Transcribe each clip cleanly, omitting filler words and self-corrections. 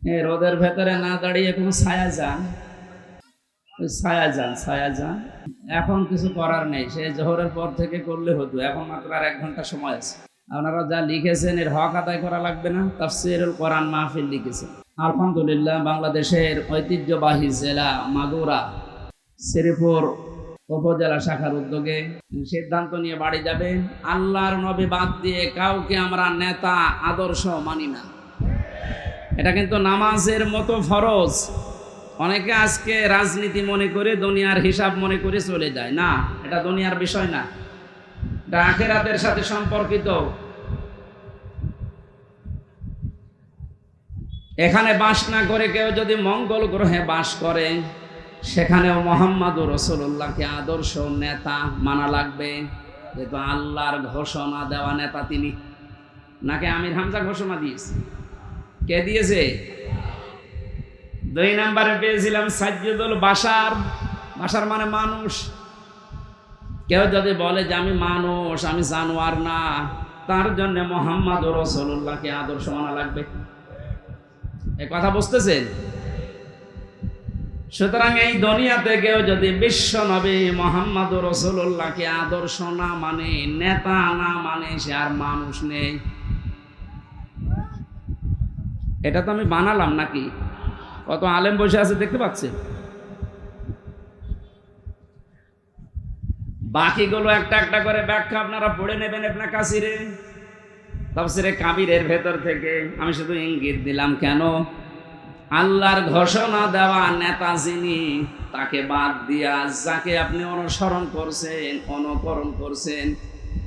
এই রোদের ভেতরে না দাঁড়িয়ে কোনো ছায়া যান, ওই ছায়া যান, ছায়া যান। এখন কিছু করার নেই, সে জোহরের পর থেকে করলে হতো, এখন মাত্র আর 1 ঘন্টা সময় আছে। আপনারা যা লিখেছেন এর হক আদায় করা লাগবে না? তাফসীরুল কোরআন মাহফিল লিখেছেন। আলহামদুলিল্লাহ, বাংলাদেশের ঐতিহ্যবাহী জেলা মাগুরা শ্রীপুর উপজেলা শাখার উদ্যোগে সিদ্ধান্ত নিয়ে বাড়ি যাবে, আল্লাহর নবী বাদ দিয়ে কাউকে আমরা নেতা আদর্শ মানি না। এটা কিন্তু নামাজের মতো ফরজ। অনেকে আজকে রাজনীতি মনে করে, দুনিয়ার হিসাব মনে করে চলে যায়। না, এটা দুনিয়ার বিষয় না, এটা আখিরাতের সাথে সম্পর্কিত। এখানে বাস না করে কেউ যদি মঙ্গল গ্রহে বাস করে, সেখানেও মুহাম্মদুর রাসূলুল্লাহকে আদর্শ নেতা মানা লাগবে। যেহেতু আল্লাহর ঘোষণা দেওয়া নেতা তিনি। নাকি আমির হামজা ঘোষণা দিয়েছে? কে দিয়েছে? 2 নম্বরে পেয়েছিলাম সাজ্জুদুল বাশার। বাশার মানে মানুষ। কেউ যদি বলে যে আমি মানুষ, আমি জানোয়ার না, তার জন্য মুহাম্মদুর রাসূলুল্লাহকে আদর্শ মানা লাগবে। এই কথা বুঝতেছেন? সুতরাং এই দুনিয়াতে কেউ যদি বিশ্ব নবী মুহাম্মদুর রাসূলুল্লাহকে আদর্শ না মানে, নেতা না মানে, সে আর মানুষ নেই। এটা তো আমি বানালাম নাকি? কত আলেম বসে আছে দেখতে পাচ্ছেন। বাকিগুলো একটা একটা করে ব্যাখ্যা আপনারা পড়ে নেবেন ইবনে কাসিরে, তাফসীরে কাবীরের ভেতর থেকে। আমি শুধু ইঙ্গিত দিলাম। কেন? আল্লাহর ঘোষণা দেওয়া নেতা যিনি, তাকে বাদ দিয়া যাকে আপনি অনুসরণ করছেন, অনুকরণ করছেন,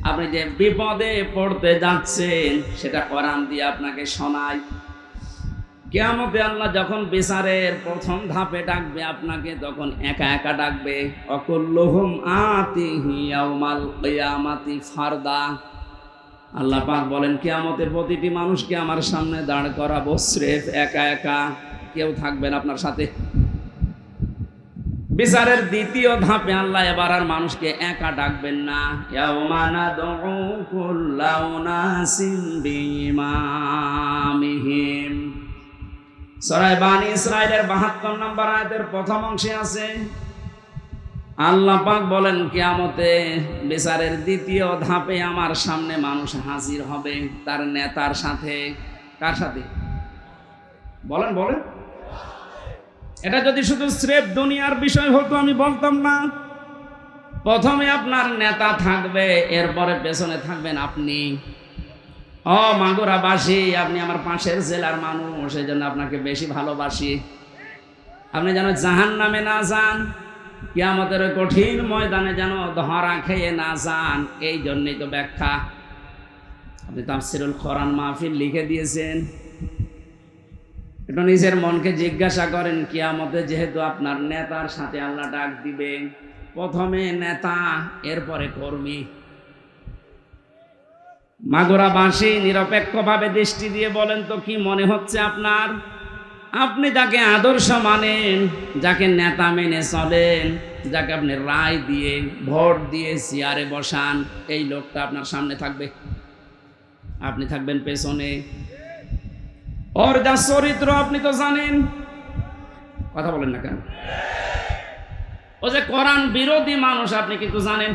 আপনি যে বিপদে পড়তে যাচ্ছেন সেটা কোরআন দিয়ে আপনাকে শোনায়। কিয়ামতে আল্লাহ যখন বিচারের প্রথম ধাপে ডাকবে আপনাকে, তখন একা একা ডাকবে। অকুল্লুহুম আতিহি ইয়াউমাল কিয়ামাতি ফারদা। আল্লাহ পাক বলেন, কিয়ামতের প্রতিটি মানুষকে আমার সামনে দাঁড় করাবো স্রেফ একা একা, কেউ থাকবেন আপনার সাথে। বিচারের দ্বিতীয় ধাপে আল্লাহ এবার আর মানুষকে একা ডাকবেন না। ইয়াউমা নাদউ কুল্লা উনাসিন বিইমামিহিম। সূরা বানী ইসরাঈলের 72 নম্বর আয়াতের প্রথম অংশে আছে, আল্লাহ পাক বলেন কিয়ামতে বিচারের দ্বিতীয় ধাপে আমার সামনে মানুষ হাজির হবে তার নেতার সাথে। কার সাথে? বলেন বলেন। এটা যদি শুধু স্রেফ দুনিয়ার বিষয় হতো আমি বলতাম না। প্রথমে আপনার নেতা থাকবে, এরপরে পেছনে থাকবেন আপনি। ও মাগুরাবাসী, আপনি আমার পাশের জেলার মানুষ, এই জন্য আপনাকে বেশি ভালোবাসি। আপনি যেন জাহান্নামে না যান, কিয়ামতের কঠিন ময়দানে যেন ধরা খেয়ে না যান, এই জন্যই তো ব্যাখ্যা। আপনি তাফসীরুল কোরআন মাহফিল লিখে দিয়েছেন। একটু নিজের মনকে জিজ্ঞাসা করেন, কিয়ামতে যেহেতু আপনার নেতার সাথে আল্লাহ ডাক দিবে, প্রথমে নেতা, এরপরে কর্মী। মাগুরাবাসী নিরপেক্ষভাবে দৃষ্টি দিয়ে বলেন তো কি মনে হচ্ছে আপনার? আপনি যাকে আদর্শ মানেন, যাকে নেতা মেনে চলেন, যাকে আপনি রায় দিয়ে ভোট দিয়ে চেয়ারে বসান, এই লোকটা আপনার সামনে থাকবে, আপনি থাকবেন পেছনে। ওর যা চরিত্র আপনি তো জানেন। কথা বলেন না কেন? ও যে কোরআন বিরোধী মানুষ আপনি কিন্তু জানেন।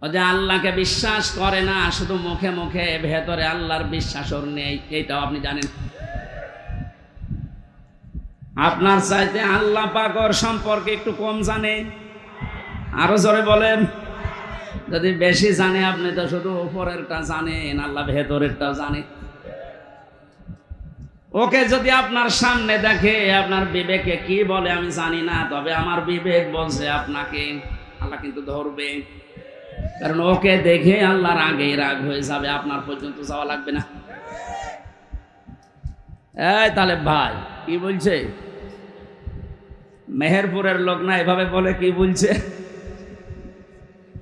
ও যে আল্লাহকে বিশ্বাস করে না, শুধু মুখে মুখে, ভেতরে আল্লাহর বিশ্বাস ওর নেই, এইটাও আপনি জানেন। আপনার চাইতে আল্লাহ পাক ওর সম্পর্কে একটু কম জানে। আরো জোরে বলেন। যদি বেশি জানে, আপনি তো শুধু উপরেরটা জানেন, আল্লাহ ভেতরেরটা জানে। ওকে যদি আপনার সামনে দেখে, আপনার বিবেকে কি বলে আমি জানি না, তবে আমার বিবেক বলছে আপনাকে আল্লাহ কিন্তু ধরবে। কারণ ওকে দেখে আল্লাহর আগেই রাগ হয়ে যাবে, আপনার পর্যন্ত যাওয়া লাগবে না। এই তাহলে ভাই কি বলছে? মেহেরপুরের লোক না এভাবে বলে, কি বলছে?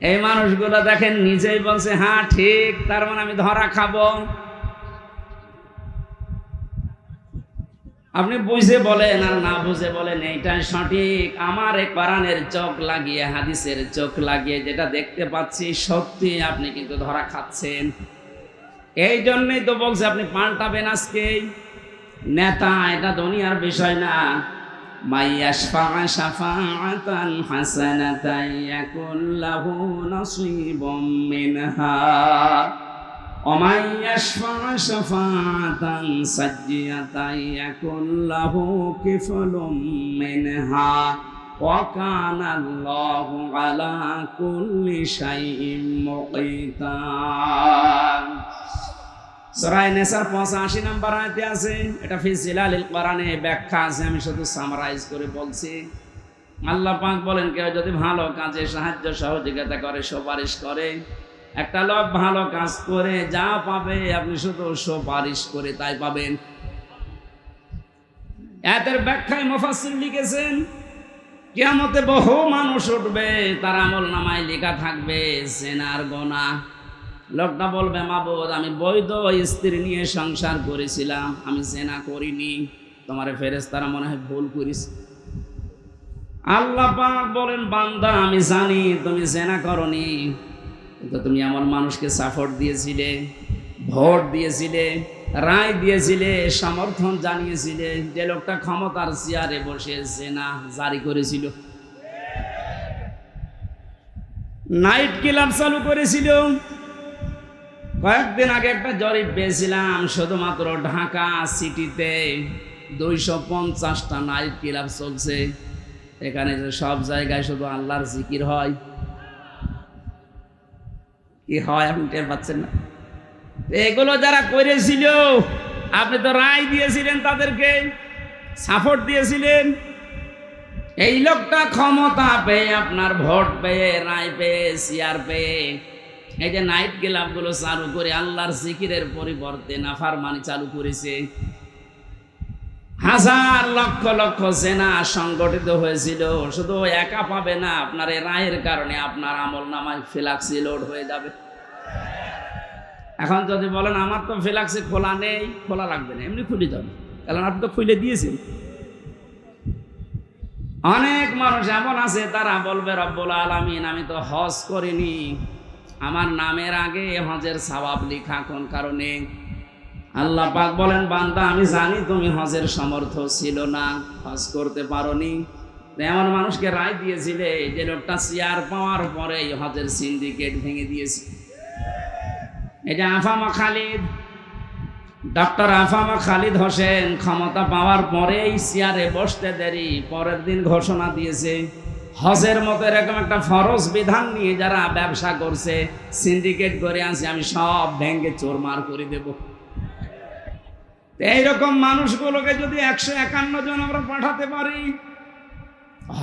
এই মানুষগুলো দেখেন নিজেই বলছে হ্যাঁ ঠিক, তার মানে আমি ধরা খাবো। আপনি বুঝে বলেন আর না বুঝে বলেন এইটাই সঠিক। আমার এই কোরআনের চোখ লাগিয়ে, হাদিসের চোখ লাগিয়ে যেটা দেখতে পাচ্ছি সত্যি, আপনি কিন্তু ধরা খাচ্ছেন। এই জন্যই তো বলছে আপনি পাল্টাবেন আজকে। নেতা এটা দুনিয়ার বিষয় না। মাইয়াশফা শাফাআতান হাসানাতান ইয়াকুল লাহু নাসীবুম মিনহা ওয়া মাইয়াশফা শাফাআতান সাজ্জিয়াতান ইয়াকুল লাহু কিফলুম মিনহা ওয়া কানা আল্লাহু আলা কুল্লি শাইইন মুকিতা। সূরা নিসার 85 নম্বর আয়াতে আছে, এটা ফি জিলালিল কোরআনে ব্যাখ্যা আছে, আমি শুধু সামারাইজ করে বলছি। আল্লাহ পাক বলেন, কেউ যদি ভালো কাজে সাহায্য সহযোগিতা করে, সুপারিশ করে, একটা লোক ভালো কাজ করে যা পাবে আপনি শুধু সুপারিশ করে তাই পাবেন। আয়াতের ব্যাখ্যায় মুফাসসির লিখেছেন, কিয়ামতে বহু মানুষ উঠবে, তার আমলনামায় লেখা থাকবে জিনার গুনাহ। লোকটা বলবে, মাবুদ আমি বৈধ স্ত্রী নিয়ে সংসার করেছিলাম, আমি জিনা করিনি। তোমারে ফেরেশতারা মনে হয় ভুল করিস। আল্লাহ পাক বলেন, বান্দা আমি জানি তুমি জিনা করনি, কিন্তু তুমি এমন মানুষকে সাপোর্ট দিয়েছিলে, ভোট দিয়েছিলে, রায় দিয়েছিলে, সমর্থন জানিয়েছিলে, যে লোকটা ক্ষমতার চেয়ারে বসে জিনা জারি করেছিল, নাইট ক্লাব চালু করেছিল। কয়েকদিন আগে একটা জরিপ পেয়েছিলাম, শুধুমাত্র ঢাকা সিটিতে 250টা নাইট ক্লাব চলছে। এখানে যে সব জায়গায় শুধু আল্লাহর জিকির হয়, কি হয় আপনি টের পাচ্ছেন না? এগুলো যারা করেছিল, আপনি তো রায় দিয়েছিলেন, তাদেরকে সাপোর্ট দিয়েছিলেন। এই লোকটা ক্ষমতা পেয়ে, আপনার ভোট পেয়ে, রায় পেয়ে, চেয়ার পেয়ে, এই যে নাইট ক্লাবগুলো চালু করে আল্লাহর জিকিরের পরিবর্তে নাফরমানি চালু করেছে। হাজার লক্ষ লক্ষ সেনা সংগঠিত হয়েছিল। শুধু একা পাবে না, আপনার এই রায়ের কারণে আপনার আমলনামায় ফ্লেক্সি লোড হয়ে যাবে। এখন যদি বলেন আমার তো ফ্লেক্সি খোলা নেই, খোলা লাগবে না, এমনি খুলে যাবে, কারণ আপনি তো খুলে দিয়েছেন। অনেক মানুষ এমন আছে, তারা বলবে রব্বুল আলামিন আমি তো হজ করিনি, আমার নামের আগে হজের সওয়াব লেখা, কোন কারণে? আল্লাহ পাক বলেন, বান্দা আমি জানি তুমি হজের সমর্থ ছিল না, হজ করতে পারোনি। এমন মানুষকে রায় দিয়েছিলে যে লোকটা চেয়ার পাওয়ার পরে হজের সিন্ডিকেট ভেঙে দিয়েছে। এটা আফামা খালিদ, ডক্টর আফামা খালিদ হোসেন ক্ষমতা পাওয়ার পরেই চেয়ারে বসতে দেরি, পরের দিন ঘোষণা দিয়েছে হজের মতো এরকম একটা ফরজ বিধান নিয়ে যারা ব্যবসা করছে, সিন্ডিকেট করে আছে, আমি সব ভেঙে চোরমার করে দেব। এইরকম মানুষগুলোকে যদি 151 জন আমরা পাঠাতে পারি,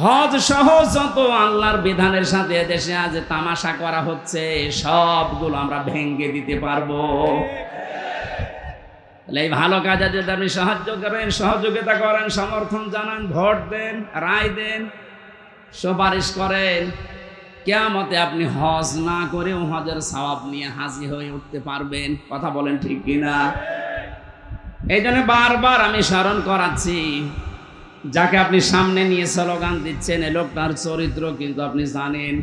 হজ সহ যত আল্লাহর বিধানের সাথে দেশে আজ তামাশা করা হচ্ছে সবগুলো আমরা ভেঙে দিতে পারবো। এই ভালো কাজে যদি আপনি সাহায্য করেন, সহযোগিতা করেন, সমর্থন জানান, ভোট দেন, রায় দেন, সুপারিশ করেন, কিয়ামতে আপনি হজ না করেও হজের সওয়াব নিয়ে হাজির হয়ে উঠতে পারবেন। কথা বলেন ঠিক কিনা? এই জন্য বারবার আমি স্মরণ করাচ্ছি, যাকে আপনি সামনে নিয়ে স্লোগান দিচ্ছেন, এ লোকটার চরিত্র কিন্তু আপনি জানেন।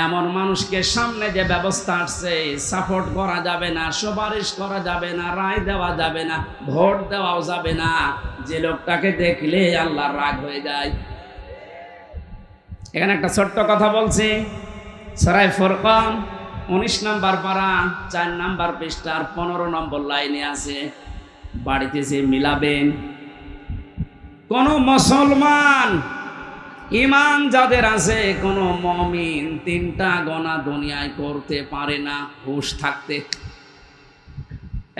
এমন মানুষকে সামনে যে ব্যবস্থা আসছে, সাপোর্ট করা যাবে না, সুপারিশ করা যাবে না, রায় দেওয়া যাবে না, ভোট দেওয়াও যাবে না। যে লোকটাকে দেখলে আল্লাহর রাগ হয়ে যায়। এখানে একটা ছোট্ট কথা বলছি, সূরা ফুরকান 19 নম্বর পারা 4 নম্বর পৃষ্ঠার 15 নম্বর লাইনে আছে, বাড়িতে যে মিলাবেন। কোন মুসলমান ঈমান যাদের আছে, কোন মুমিন 3টা গুনাহ দুনিয়ায় করতে পারে না হুঁশ থাকতে।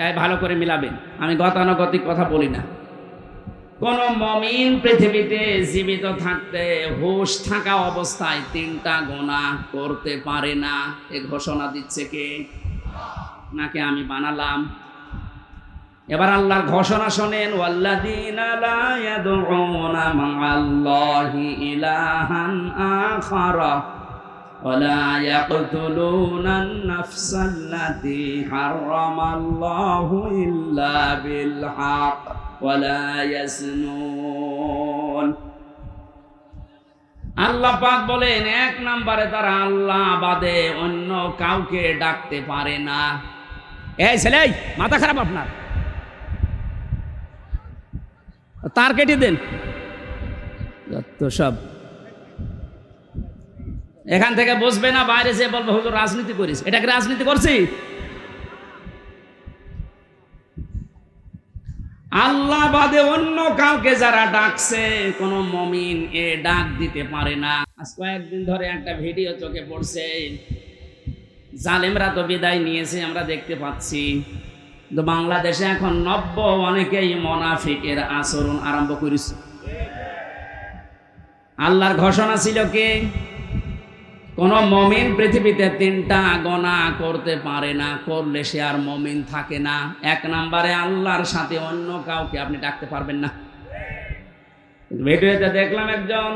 এই ভালো করে মিলাবেন, আমি গতানুগতিক কথা বলি না। কোন মুমিন পৃথিবীতে জীবিত থাকতে হুঁশ থাকা অবস্থায় 3টা গুনাহ করতে পারে না। এ ঘোষণা দিচ্ছে কে? নাকি আমি বানালাম? এবার আল্লাহর ঘোষণা শোনেন, ওয়াল্লাযীনা লা ইয়াদউনা মা'আল্লাহি ইলাহান আখারা ওয়া লা ইয়াকতুলুনান নাফসাল্লাতী হারামাল্লাহু ইল্লা বিল হক ওয়া লা ইয়াজনুন। আল্লাহ পাক বলেন, 1 নম্বরে তারা আল্লাহ বাদে অন্য কাউকে ডাকতে পারে না। এই ছেলে, মাথা খারাপ আপনার, তার কেটে দেন যত সব। এখান থেকে বসবে না, বাইরে যে বলবে হুজুর রাজনীতি করিস। এটা কি রাজনীতি করছি? আল্লাহ বাদে অন্য কাউকে যারা ডাকছে, কোন মুমিন এ ডাক দিতে পারে না। আজ কয়েকদিন ধরে একটা ভিডিও চোখে পড়ছে, জালেমরা তো বিদায় নিয়েছে আমরা দেখতে পাচ্ছি, কিন্তু বাংলাদেশে এখন নব্য অনেকেই মুনাফিকের আচরণ আরম্ভ করেছে। আল্লাহর ঘোষণা ছিল কি, কোন মুমিন পৃথিবীতে তিনটা গুনাহ করতে পারে না, করলে সে আর মুমিন থাকে না। এক নম্বরে আল্লাহর সাথে অন্য কাউকে আপনি ডাকতে পারবেন না। ভিডিওতে দেখলাম একজন,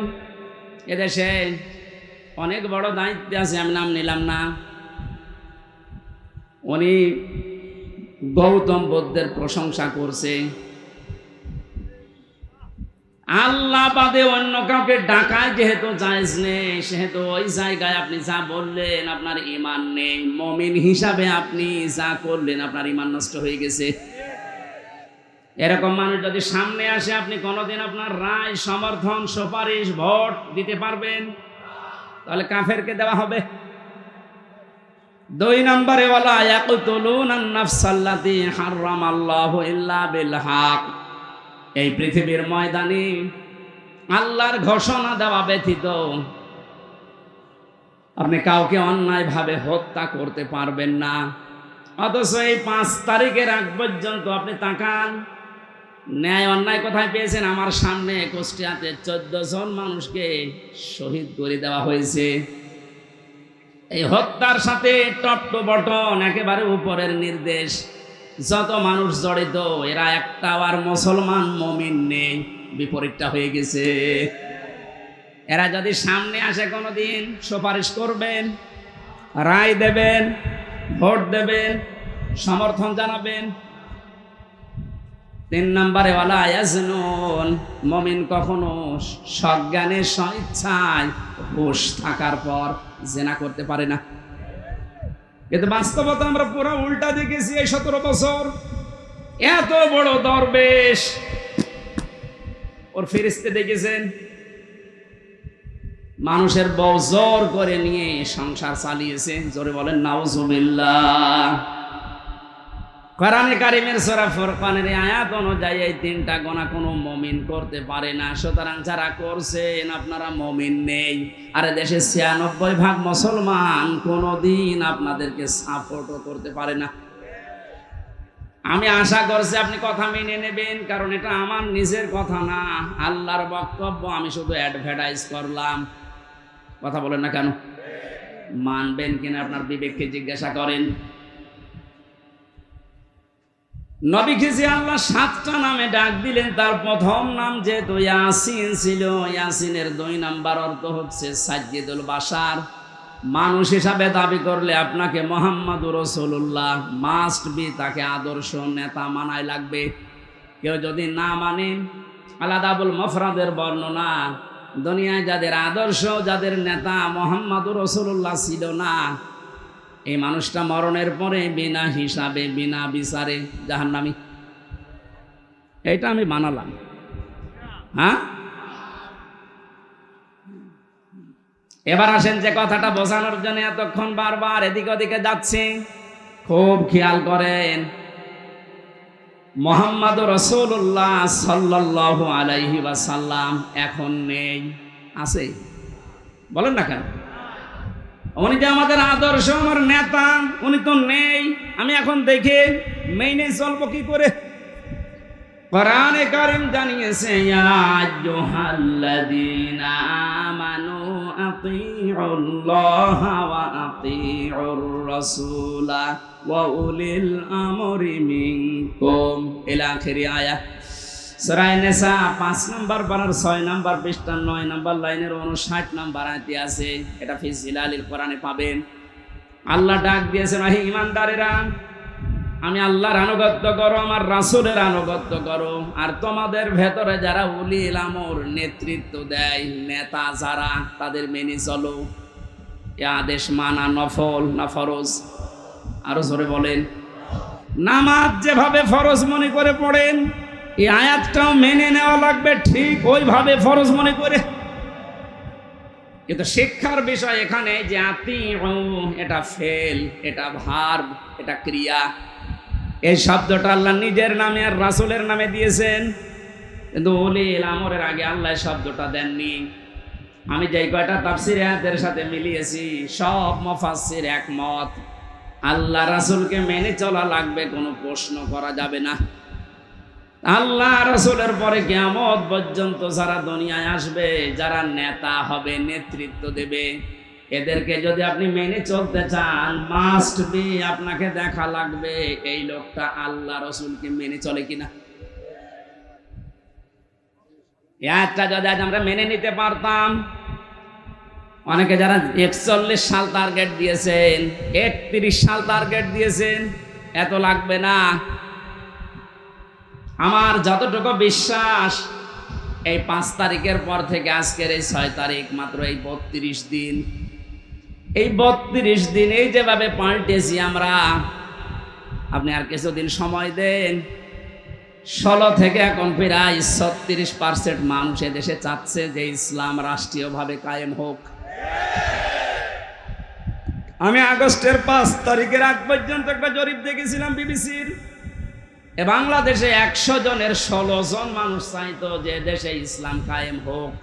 এদেশে অনেক বড় দায়িত্বে আছে, আমি নাম নিলাম না, উনি গৌতম বুদ্ধের প্রশংসা করছে। আল্লাহ বাদে অন্য কাউকে ডাকায় যেহেতু জায়েজ নেই, সেহেতু ওই জায়গায় আপনি যা বললেন আপনার ঈমান নেই। মুমিন হিসাবে আপনি যা করলেন আপনার ঈমান নষ্ট হয়ে গেছে। এরকম মানুষ যদি সামনে আসে, আপনি কোনোদিন আপনার রায়, সমর্থন, সুপারিশ, ভোট দিতে পারবেন? তাহলে কাফেরকে দেওয়া হবে। 2 নম্বরে ওয়ালা ইয়াকতুলুনান নাফসাল্লাতী হারামাল্লাহু ইল্লা বিল হক। এই পৃথিবীর ময়দানে আল্লাহর ঘোষণা দেওয়া ব্যতীত আপনি কাউকে অন্যায়ভাবে হত্যা করতে পারবেন না। অথচ এই 5 তারিখের আগ পর্যন্ত আপনি তাকান, ন্যায় অন্যায় কোথায় পেয়েছেন? আমার সামনে কুষ্টিয়াতে 14 জন মানুষকে শহীদ করে দেওয়া হয়েছে। এই হত্যার সাথে টপ টু বটন একেবারে উপরের নির্দেশ, যত মানুষ জড়িত এরা একটাও আর মুসলমান মুমিন নেই, বিপরীতটা হয়ে গেছে। এরা যদি সামনে আসে কোনোদিন সুপারিশ করবেন, রায় দেবেন, ভোট দেবেন, সমর্থন জানাবেন। 3 নম্বরে ওয়ালা ইয়াজনুন, মুমিন কখনো সজ্ঞানে স্বেচ্ছায় হুঁশ থাকার পর জিনা করতে পারে না। কিন্তু বাস্তবতা আমরা পুরো উল্টা দেখেছি। এই 17 বছর এত বড় দরবেশ, ওর ফেরেশতা দেখেছেন, মানুষের বউ জোর করে নিয়ে সংসার চালিয়েছে। জোরে বলেন নাউজুবিল্লাহ। কোরআনে কারীমের সূরা ফুরকানের আয়াত অনুযায়ী এই 3টা গুনাহ কোনো মুমিন করতে পারে না। সুতরাং যারা করছেন আপনারা মুমিন নেই। আর দেশে 96% মুসলমান কোনোদিন আপনাদেরকে সাপোর্টও করতে পারে না। আমি আশা করছি আপনি কথা মেনে নেবেন, কারণ এটা আমার নিজের কথা না, আল্লাহর বক্তব্য। আমি শুধু অ্যাডভার্টাইজ করলাম। কথা বলেন না কেন? মানবেন কিনা আপনার বিবেককে জিজ্ঞাসা করেন। নবীকে যে আল্লাহ 7টা নামে ডাক দিলেন, তার প্রথম নাম যেহেতু ইয়াসিন ছিল, ইয়াসিনের 2 নাম্বার অর্থ হচ্ছে সাজ্জিদুল বাশার। মানুষ হিসাবে দাবি করলে আপনাকে মুহাম্মাদুর রাসূলুল্লাহ মাস্ট বি, তাকে আদর্শ নেতা মানায় লাগবে। কেউ যদি না মানে, আলাদাবুল মুফরাদের বর্ণনা, দুনিয়ায় যাদের আদর্শ, যাদের নেতা মুহাম্মাদুর রাসূলুল্লাহ ছিল না, এই মানুষটা মরণের পরে বিনা হিসাবে, বিনা বিচারে জাহান্নামী। এটা আমি মানালাম। হ্যাঁ, এবার আসেন যে কথাটা বোঝানোর জন্য এতক্ষণ বারবার এদিকে ওদিকে যাচ্ছে, খুব খেয়াল করেন। মুহাম্মাদুর রাসূলুল্লাহ সাল্লাল্লাহু আলাইহি ওয়াসাল্লাম এখন নেই, আছে? বলেন না কেন? উনি যে আমাদের আদর্শ, আমার নেতা, উনি তো নেই। আমি এখন দেখে মেনে চলবো কি করে? কোরআনে কারীম জানিয়েছে, ইয়া আইয়ুহাল্লাযীনা আমানু আতিউল্লাহা ওয়া আতিউর রাসূলা ওয়া উলিল আমরি মিনকুম ইলা আখিরি আয়াত। সূরা নিসা 5 নম্বর পারার 6 নম্বর পৃষ্ঠা 9 নম্বর লাইনের 59 নম্বর আয়াতে আছে। এটা ফি জিলালিল কোরআনে পাবেন। আল্লাহ ডাক দিয়েছেন, হে ঈমানদারেরা, আমি আল্লাহর আনুগত্য করো, আমার রাসূলের আনুগত্য করো, আর তোমাদের ভেতরে যারা উলিল আমর, নেতৃত্ব দেয়, নেতা যারা, তাদের মেনে চলো। এ আদেশ মানা নফল না ফরজ? আরো জোরে বলেন। নামাজ যেভাবে ফরজ মনে করে পড়েন, এই আয়াতটাও মেনে নেওয়া লাগবে ঠিক ওইভাবে ফরজ মনে করে। কিন্তু শিক্ষার বিষয় এখানে যে এটা ফেল, এটা ভার্ব, এটা ক্রিয়া। এই শব্দটা আল্লাহ নিজের নামে আর রাসূলের নামে দিয়েছেন, কিন্তু উলিল আমরের আগে আল্লাহ শব্দটা দেননি। আমি যেই কয়টা তাফসীরে আয়াতের সাথে মিলিয়েছি, সব মুফাসসির একমত, আল্লাহ রাসূলকে মেনে চলা লাগবে, কোনো প্রশ্ন করা যাবে না। আল্লাহ রাসূলের পরে কিয়ামত পর্যন্ত যারা দুনিয়ায় আসবে, যারা নেতা হবে, নেতৃত্ব দেবে, এদেরকে যদি আপনি মেনে চলতে চান, মাস্ট বি আপনাকে দেখা লাগবে এই লোকটা আল্লাহ রাসূলকে মেনে চলে কিনা। একটা যদি আজ আমরা মেনে নিতে পারতাম, অনেকে যারা 41 সাল টার্গেট দিয়েছেন, 31 সাল টার্গেট দিয়েছেন, এত লাগবে না। আমার যতটুকু বিশ্বাস, এই 5 তারিখের পর থেকে আজকের এই 6 তারিখ, মাত্র এই 32 দিন, এই 32 দিন এই যেভাবে পাল্টেছি আমরা, আপনি আর কিছুদিন সময় দেন, 16 থেকে এখন প্রায় 36% মানুষ এদেশে চাচ্ছে যে ইসলাম রাষ্ট্রীয়ভাবে কায়েম হোক। আমি আগস্টের 5 তারিখের আগ পর্যন্ত একটা জরিপ দেখেছিলাম বিবিসির, বাংলাদেশে 100 জনের 16 জন মানুষ চাইতো যে দেশে ইসলাম কায়েম হোক।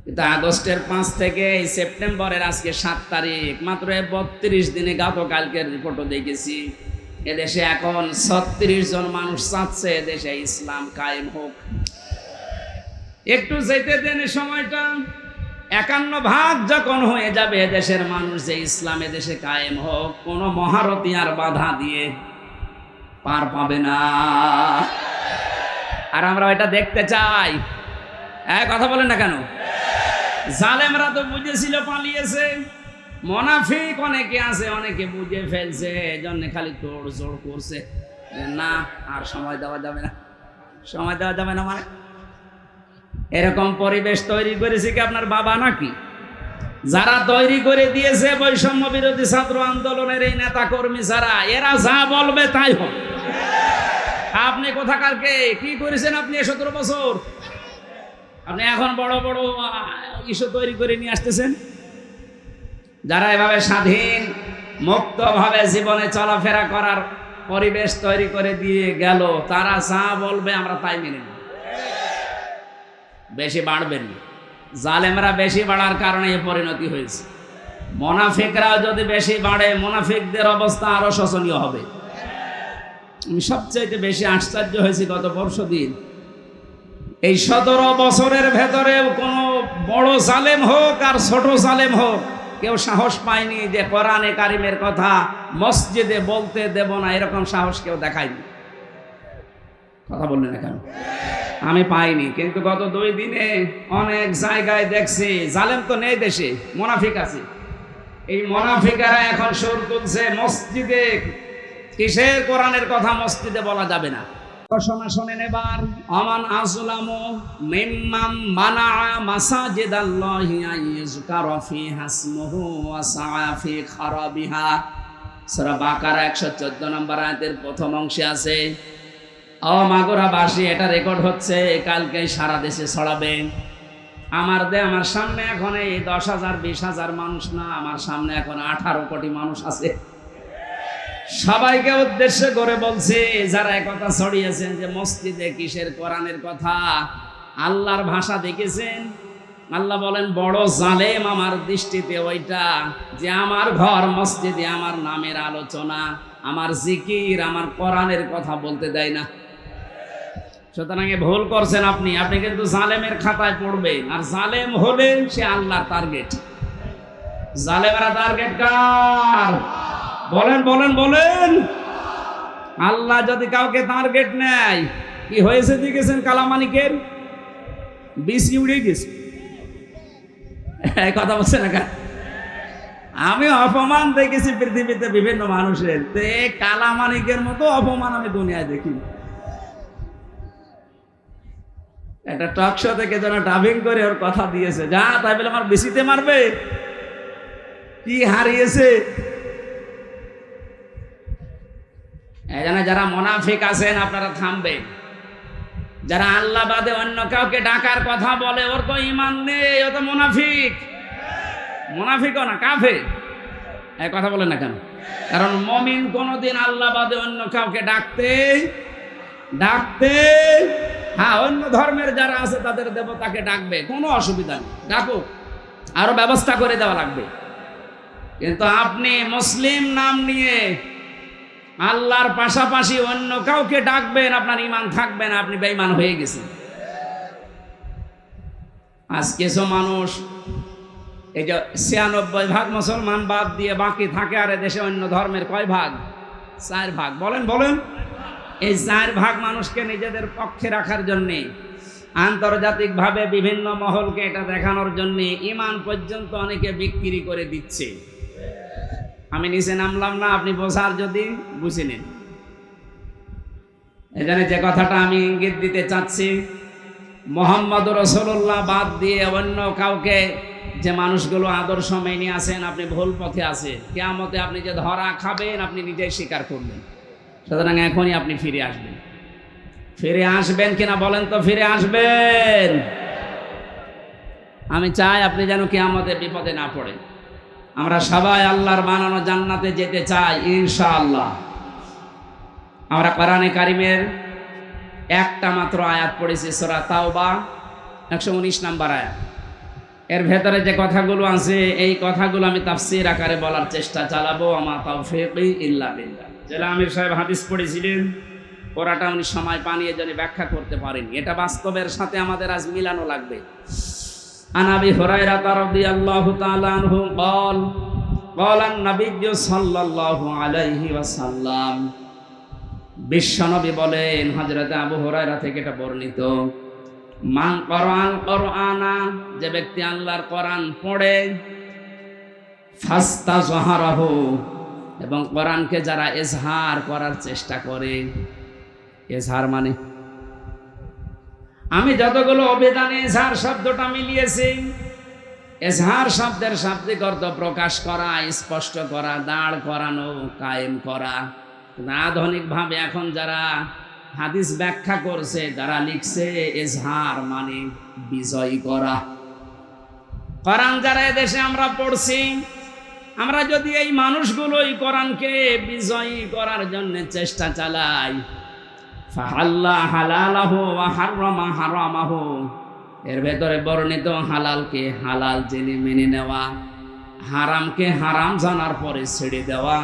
কিন্তু আগস্টের 5 থেকে এই সেপ্টেম্বরের আজকে 7 তারিখ, মাত্র 32 দিনে গতকালকের রিপোর্টও দেখেছি, এদেশে এখন 36 জন মানুষ চাচ্ছে দেশে ইসলাম কায়েম হোক। একটু যেতে দেন সময়টা, 51 যখন হয়ে যাবে দেশের মানুষ যে ইসলামে দেশে কায়েম হোক, কোন মহারথী আর বাধা দিয়ে পার পাবে না। আর আমরা ওইটা দেখতে চাই। কথা বলেন না কেন? জালেমরা তো বুঝেছিল, পালিয়েছে। মুনাফিক অনেকে আছে, অনেকে বুঝে ফেলছে, এজন্য খালি তোড় জোড় করছে না, আর সময় দেওয়া যাবে না, সময় দেওয়া যাবে না। মানে এরকম পরিবেশ তৈরি করেছে কি আপনার বাবা নাকি? যারা তৈরি করে দিয়েছে বৈষম্য বিরোধী ছাত্র আন্দোলনের এই নেতা কর্মী যারা, এরা যা বলবে তাই হবে। আপনি কোথাকার কে, কি করেছেন আপনি 17 বছর? আপনি এখন বড় বড় ইস্যু তৈরি করে নিয়ে আসতেছেন। যারা এভাবে স্বাধীন মুক্তভাবে জীবনে চলাফেরা করার পরিবেশ তৈরি করে দিয়ে গেল, তারা যা বলবে আমরা তাই মেনে নেব। বেশি বাড়বেন, জালেমরা বেশি বাড়ার কারণে এই পরিণতি হয়েছে। মুনাফিকরা যদি বেশি বাড়ে, মুনাফিকদের অবস্থা আরো শোচনীয় হবে। আমি সবচাইতে বেশি আশ্চর্য হয়েছি গত পরশুদিন, এই 17 বছরের ভেতরে কোনো বড় জালেম হোক আর ছোট জালেম হোক, কেউ সাহস পায়নি যে কোরআনে কারিমের কথা মসজিদে বলতে দেব না, এরকম সাহস কেউ দেখায়নি। কথা বললেন না কেন? আমি পাইনি। কিন্তু গত 2 দিনে অনেক জায়গায় দেখছি, জালেম তো নেই দেশে, মুনাফিক আছে। এই মুনাফিকেরা এখন সুর তুলছে মসজিদে, কিসের কোরআনের কথা মসজিদে বলা যাবে না। ঘোষণা শোনেন এবার, আমান আযলামু মিম্মান মানা মাসাজিদাল্লাহি আইয়ুযকারা ফিহা ইসমুহু ওয়া সাআ ফি খারাবিহা। সূরা বাকারা 114 নম্বর আয়াতের প্রথম অংশে আছে, ও মাগুরাবাসী, এটা রেকর্ড হচ্ছে, কালকে সারা দেশে ছড়াবে। আমার সামনে এখন এই 10,000 20,000 মানুষ না, আমার সামনে এখন 18 কোটি মানুষ আছে। সবাইকে উদ্দেশ্য করে বলছে, যারা একথা ছড়িয়েছেন যে মসজিদে কিসের কোরআনের কথা, আল্লাহর ভাষা দেখেছেন? আল্লাহ বলেন, বড় জালেম আমার দৃষ্টিতে ওইটা যে আমার ঘর মসজিদে আমার নামের আলোচনা, আমার জিকির, আমার কোরআনের কথা বলতে দেয় না। সুতরাং ভুল করছেন আপনি কিন্তু জালেমের খাতায় পড়বেন, আর জালেম হলে সে আল্লাহর টার্গেট। জালেমেরা টার্গেট কার? বলেন বলেন বলেন। আল্লাহ যদি কাউকে টার্গেট নেয়, কি হয়েছে দেখেছেন? কালামানিকের বিসি উড়ে গেছে। কথা বলছে না? আমি অপমান দেখেছি পৃথিবীতে বিভিন্ন মানুষের, কালামানিকের মতো অপমান আমি দুনিয়ায় দেখি। একটা টক শো থেকে যেন ডাবিং করে ওর কথা দিয়েছে, যা তাই বলে আমার বিসিতে মারবে। কি হারিয়েছে? এই জন্য যারা মুনাফিক আছেন আপনারা থামবেন। যারা আল্লাহ বাদে অন্য কাউকে ডাকার কথা বলে ওর তো ঈমান নেই, ও তো মুনাফিক। মুনাফিকও না, কাফের। এই কথা বলেন না কেন? কারণ মুমিন কোনোদিন আল্লাহ বাদে অন্য কাউকে ডাকতে হ্যাঁ, অন্য ধর্মের যারা আছে তাদের দেবতাকে ডাকবে, কোনো অসুবিধা নেই, ডাকুক, আরো ব্যবস্থা করে দেওয়া লাগবে। কিন্তু আপনি মুসলিম নাম নিয়ে আল্লাহর পাশাপাশি অন্য কাউকে ডাকবেন, আপনার ঈমান থাকবে না, আপনি বেঈমান হয়ে গেছেন। আজ কিছু মানুষ এই যে ৯৬% মুসলমান বাদ দিয়ে বাকি থাকে, আর দেশে অন্য ধর্মের কয় ভাগ? ৪ ভাগ। বলেন এই ৪ ভাগ মানুষকে নিজেদের পক্ষে রাখার জন্যে, আন্তর্জাতিকভাবে বিভিন্ন মহলকে এটা দেখানোর জন্যে ঈমান পর্যন্ত অনেকে বিক্রি করে দিচ্ছে। আমি নিচে নামলাম না, আপনি বোঝার যদি বুঝে নিন। এখানে যে কথাটা আমি ইঙ্গিত দিতে চাচ্ছি, মুহাম্মদ রাসূলুল্লাহ বাদ দিয়ে অন্য কাউকে যে মানুষগুলো আদর্শ মেনে আছেন, আপনি ভুল পথে আছেন। কিয়ামতে আপনি যে ধরা খাবেন আপনি নিজেই স্বীকার করবেন। সুতরাং এখনই আপনি ফিরে আসবেন কিনা বলেন তো? ফিরে আসবেন। আমি চাই আপনি যেন কিয়ামতে বিপদে না পড়েন। আমরা সবাই আল্লাহর বানানো জান্নাতে যেতে চাই ইনশাআল্লাহ। আমরা কোরআনে কারিমের একটা মাত্র আয়াত পড়েছি, সূরা তাওবা 119 নম্বর আয়াত। এর ভেতরে যে কথাগুলো আছে এই কথাগুলো আমি তাফসীর আকারে বলার চেষ্টা চালাবো। আমা তাওফীকি ইল্লা বিল্লাহ। জেলা আমির সাহেব হাদিস পড়েছিলেন, ওরাটা উনি সময় পানিয়ে জন্য ব্যাখ্যা করতে পারেন। এটা বাস্তবের সাথে আমাদের আজ মিলানো লাগবে। আন আবি হুরায়রা রাদিয়াল্লাহু তাআলা আনহু ক্বালা আন-নাবিয়্যু সাল্লাল্লাহু আলাইহি ওয়াসাল্লাম, বিশ্বনবী বলেন, হযরত আবু হুরায়রা থেকে এটা বর্ণিত, মান ক্বারাআল কুরআনা, যে ব্যক্তি আল্লাহর কোরআন পড়ে, ফাস্তাযহারাহু, এবং কোরআনকে যারা ইজহার করার চেষ্টা করে। ইজহার মানে আমি যতগুলো অভিধানে ইজহার শব্দটা মিলিয়েছি, ইজহার শব্দের শাব্দিক অর্থ প্রকাশ করা, স্পষ্ট করা, দাঁড় করানো, কায়েম করা। আধুনিকভাবে এখন যারা হাদিস ব্যাখ্যা করছে, যারা লিখছে, ইজহার মানে বিজয়ী করা। কোরআন যারা এদেশে আমরা পড়ছি, আমরা যদি এই মানুষগুলোই কোরআনকে বিজয়ী করার জন্য চেষ্টা চালাই, ফাহাল্লা হালালাহু ওয়া হারামা হারামাহু, এর ভেতরে বর্ণিত হালালকে হালাল জেনে মেনে নেওয়া, হারামকে হারাম জানার পরে ছেড়ে দেওয়া,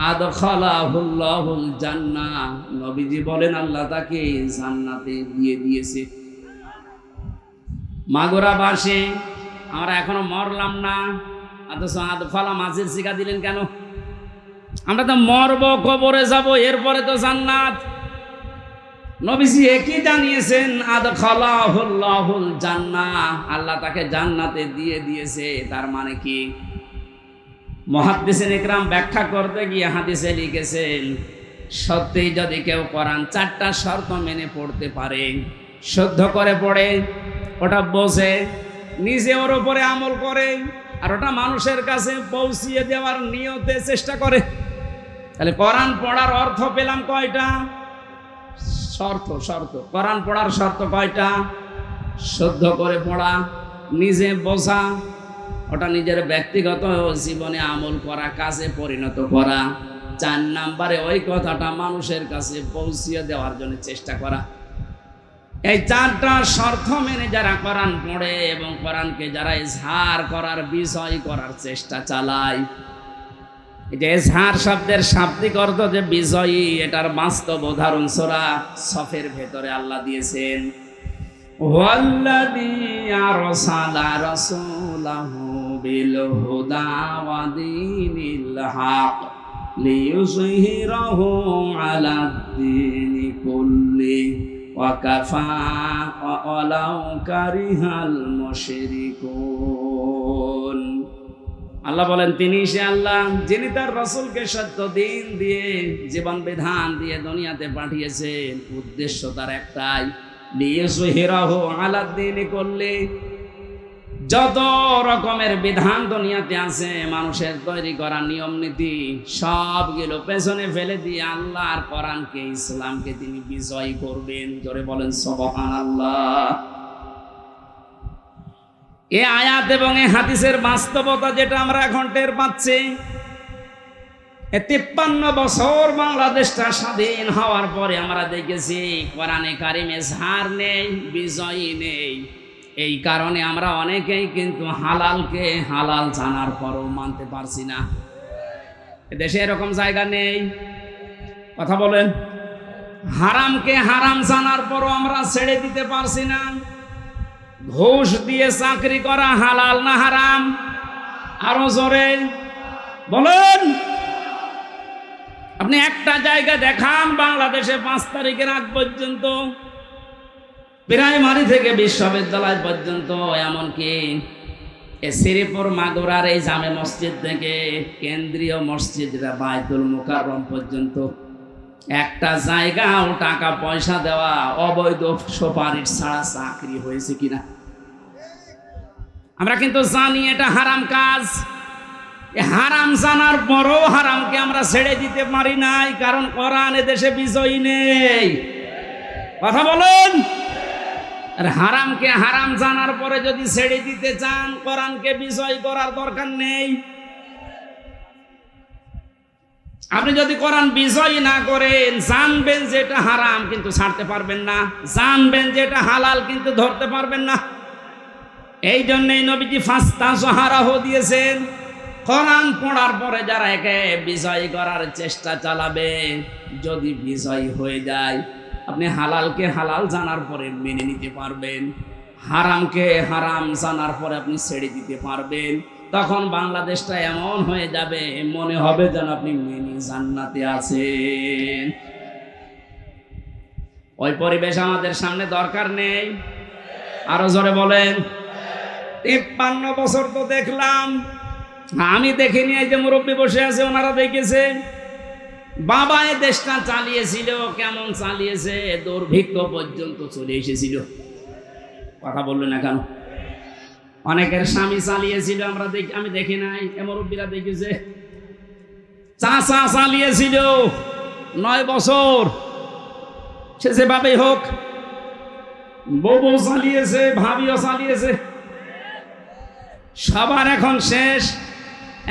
আদখালাহুল্লাহুল জান্নাহ, নবীজি বলেন আল্লাহ তাকে জান্নাতে দিয়ে দিয়েছে। মাগুরা বাসে আমরা এখনো মরলাম না, অথচ আদখালা মাঝের শিখা দিলেন কেন? আমরা তো মরব, কবরে যাব, এরপরে তো জান্নাত। নবীজি একই জানিয়েছেন, আদখালাহুল্লাহুল জান্নাহ, আল্লাহ তাকে জান্নাতে দিয়ে দিয়েছে। তার মানে কি? মুহাদ্দিসিন ইকরাম ব্যাখ্যা করতে গিয়ে হাদিসে লিখেছেন, সত্যিই যদি কেউ কোরআন 4টা শর্ত মেনে পড়তে পারে, শুদ্ধ করে পড়ে, ওটা বোঝে, নিজে ওর উপরে আমল করে, আর ওটা মানুষের কাছে পৌঁছিয়ে দেওয়ার নিয়তে চেষ্টা করে, তাহলে কোরআন পড়ার অর্থ পেলাম কয়টা? শর্ত। কোরআন পড়ার শর্ত কয়টা? শুদ্ধ করে পড়া, নিজে বোঝা, ওটা নিজের ব্যক্তিগত জীবনে আমল করা, কাজে পরিণত করা। 4 নম্বরে ওই কথাটা মানুষের কাছে পৌঁছিয়ে দেওয়ার জন্য চেষ্টা করা। এই 4টা শর্ত মেনে যারা কোরআন পড়ে এবং কোরআনকে যারা ইজহার করার, বিজয় করার চেষ্টা চালায়, এই যে ইজহার শব্দের শাব্দিক অর্থ যে বিজয়ী, এটার বাস্তব উদাহরণ সূরা সফের ভেতরে আল্লাহ দিয়েছেন, ওয়াল্লাযী আরসালা রাসূলাহু বিল হুদা ওয়া দীনিল হক লিইয়ুযহিরাহু আলাদ-দীনি কুল্লি ওয়া কাফা ওয়ালাউ কারিহাল মুশরিকুন। আল্লাহ বলেন, তিনি সে আল্লাহ যিনি তার রাসূলকে সত্য দিন দিয়ে, জীবন বিধান দিয়ে দুনিয়াতে পাঠিয়েছেন। উদ্দেশ্য তার একটাই, লিইয়ুযহিরাহু আলাদ-দীনি কুল্লি, যত রকমের বিধান দুনিয়াতে আছে, মানুষের তৈরি করা নিয়ম নীতি, সবগুলো পেছনে ফেলে দিয়ে আল্লাহর কোরআনকে, ইসলামকে তিনি বিজয় করবেন। জোরে বলেন সুবহানাল্লাহ। এই আয়াত এবং এই হাদিসের বাস্তবতা যেটা আমরা এখন টের পাচ্ছি, 53 বছর বাংলাদেশটা স্বাধীন হওয়ার পরে আমরা দেখেছি কোরআনে কারিমে ঝাড় নেই, বিজয়ী নেই। এই কারণে আমরা অনেকেই কিন্তু হালালকে হালাল জানার পরও মানতে পারছি না। দেশে এরকম জায়গা নেই, কথা বলেন। হারামকে হারাম জানার পরও আমরা ছেড়ে দিতে পারছি না। ঘুষ দিয়ে চাকরি করা হালাল না হারাম? আরো জোরে বলেন। আপনি একটা জায়গা দেখান বাংলাদেশে 5 তারিখের আগ পর্যন্ত, প্রাইমারি থেকে বিশ্ববিদ্যালয় পর্যন্ত, এমনকি শ্রীপুর মাগুরার এই জামে মসজিদ থেকে কেন্দ্রীয় মসজিদ বাইতুল মুকাররম পর্যন্ত একটা জায়গাও টাকা পয়সা দেওয়া অবৈধ সুপারিশ ছাড়া চাকরি হয়েছে কিনা? আমরা কিন্তু জানি এটা হারাম কাজ। হারাম জানার পরও হারামকে আমরা ছেড়ে দিতে পারি নাই, কারণ কোরআন এদেশে বিজয়ী নেই। কথা বলেন। আর হারামকে হারাম জানার পরে যদি ছেড়ে দিতে চান, কোরআনকে বিজয় করার দরকার নেই। আপনি যদি কোরআন বিজয় না করেন, জানবেন যে এটা হারাম কিন্তু ছাড়তে পারবেন না, জানবেন যে এটা হালাল কিন্তু ধরতে পারবেন না। এই জন্যই নবীজি ফাস্তাযহারাহু দিয়েছেন। কোরআন পড়ার পরে যারা একে বিজয় করার চেষ্টা চালাবে, যদি বিজয় হয়ে যায়, আপনি হালালকে হালাল জানার পরে মেনে নিতে পারবেন, হারামকে হারাম জানার পরে আপনি ছেড়ে দিতে পারবেন। তখন বাংলাদেশটা এমন হয়ে যাবে, মনে হবে যেন আপনি মিনি জান্নাতে আছেন। ওই পরিবেশ আমাদের সামনে দরকার নেই। আরো জোরে বলেন। 53 বছর তো দেখলাম, আমি দেখিনি। এই যে মুরব্বী বসে আছে, ওনারা দেখেছে। বাবা এ দেশটা চালিয়েছিল, কেমন চালিয়েছে, দুর্ভিক্ষ পর্যন্ত চলে এসেছিল। কথা বললেন না কেন? অনেকের স্বামী চালিয়েছিল, আমি দেখি নাই, মুরব্বীরা দেখেছে। চাচা চালিয়েছিল 9 বছর, সে যেভাবেই হোক। বউ চালিয়েছে, ভাবিও চালিয়েছে। সবার এখন শেষ,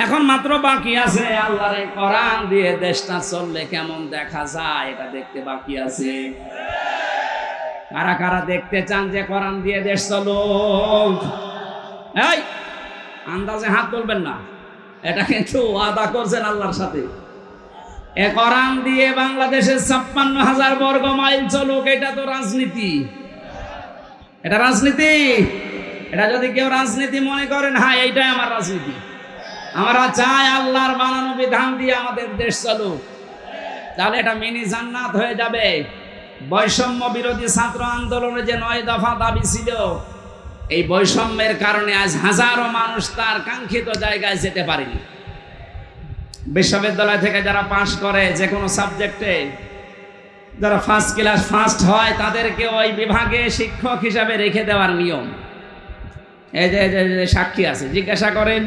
এখন মাত্র বাকি আছে আল্লাহর কোরআন দিয়ে দেশটা চললে কেমন দেখা যায়, এটা দেখতে বাকি আছে। কারা কারা দেখতে চান যে কোরআন দিয়ে দেশ চলুক? এই আন্দাজে হাত তুলবেন না, এটা কিন্তু ওয়াদা করছেন আল্লাহর সাথে। এ কোরআন দিয়ে বাংলাদেশের 56,000 বর্গ মাইল চলুক, এটা তো রাজনীতি। এটা রাজনীতি। এটা যদি কেউ রাজনীতি মনে করেন, হ্যাঁ এইটাই আমার রাজনীতি, আমরা চাই আল্লাহর বানানো বিধান দিয়ে আমাদের দেশ চলুক, তাহলে এটা মিনি জান্নাত হয়ে যাবে। বৈষম্য বিরোধী ছাত্র আন্দোলনে যে 9 দফা দাবি ছিল, এই বৈষম্যের কারণে আজ হাজারো মানুষ তার কাঙ্ক্ষিত জায়গায় যেতে পারেনি। বিশ্ববিদ্যালয় থেকে যারা পাশ করে যে কোনো সাবজেক্টে, যারা ফার্স্ট ক্লাস ফার্স্ট হয়, তাদেরকে ওই বিভাগে শিক্ষক হিসাবে রেখে দেওয়ার নিয়ম। এই যে সাক্ষী আছে, জিজ্ঞাসা করেন।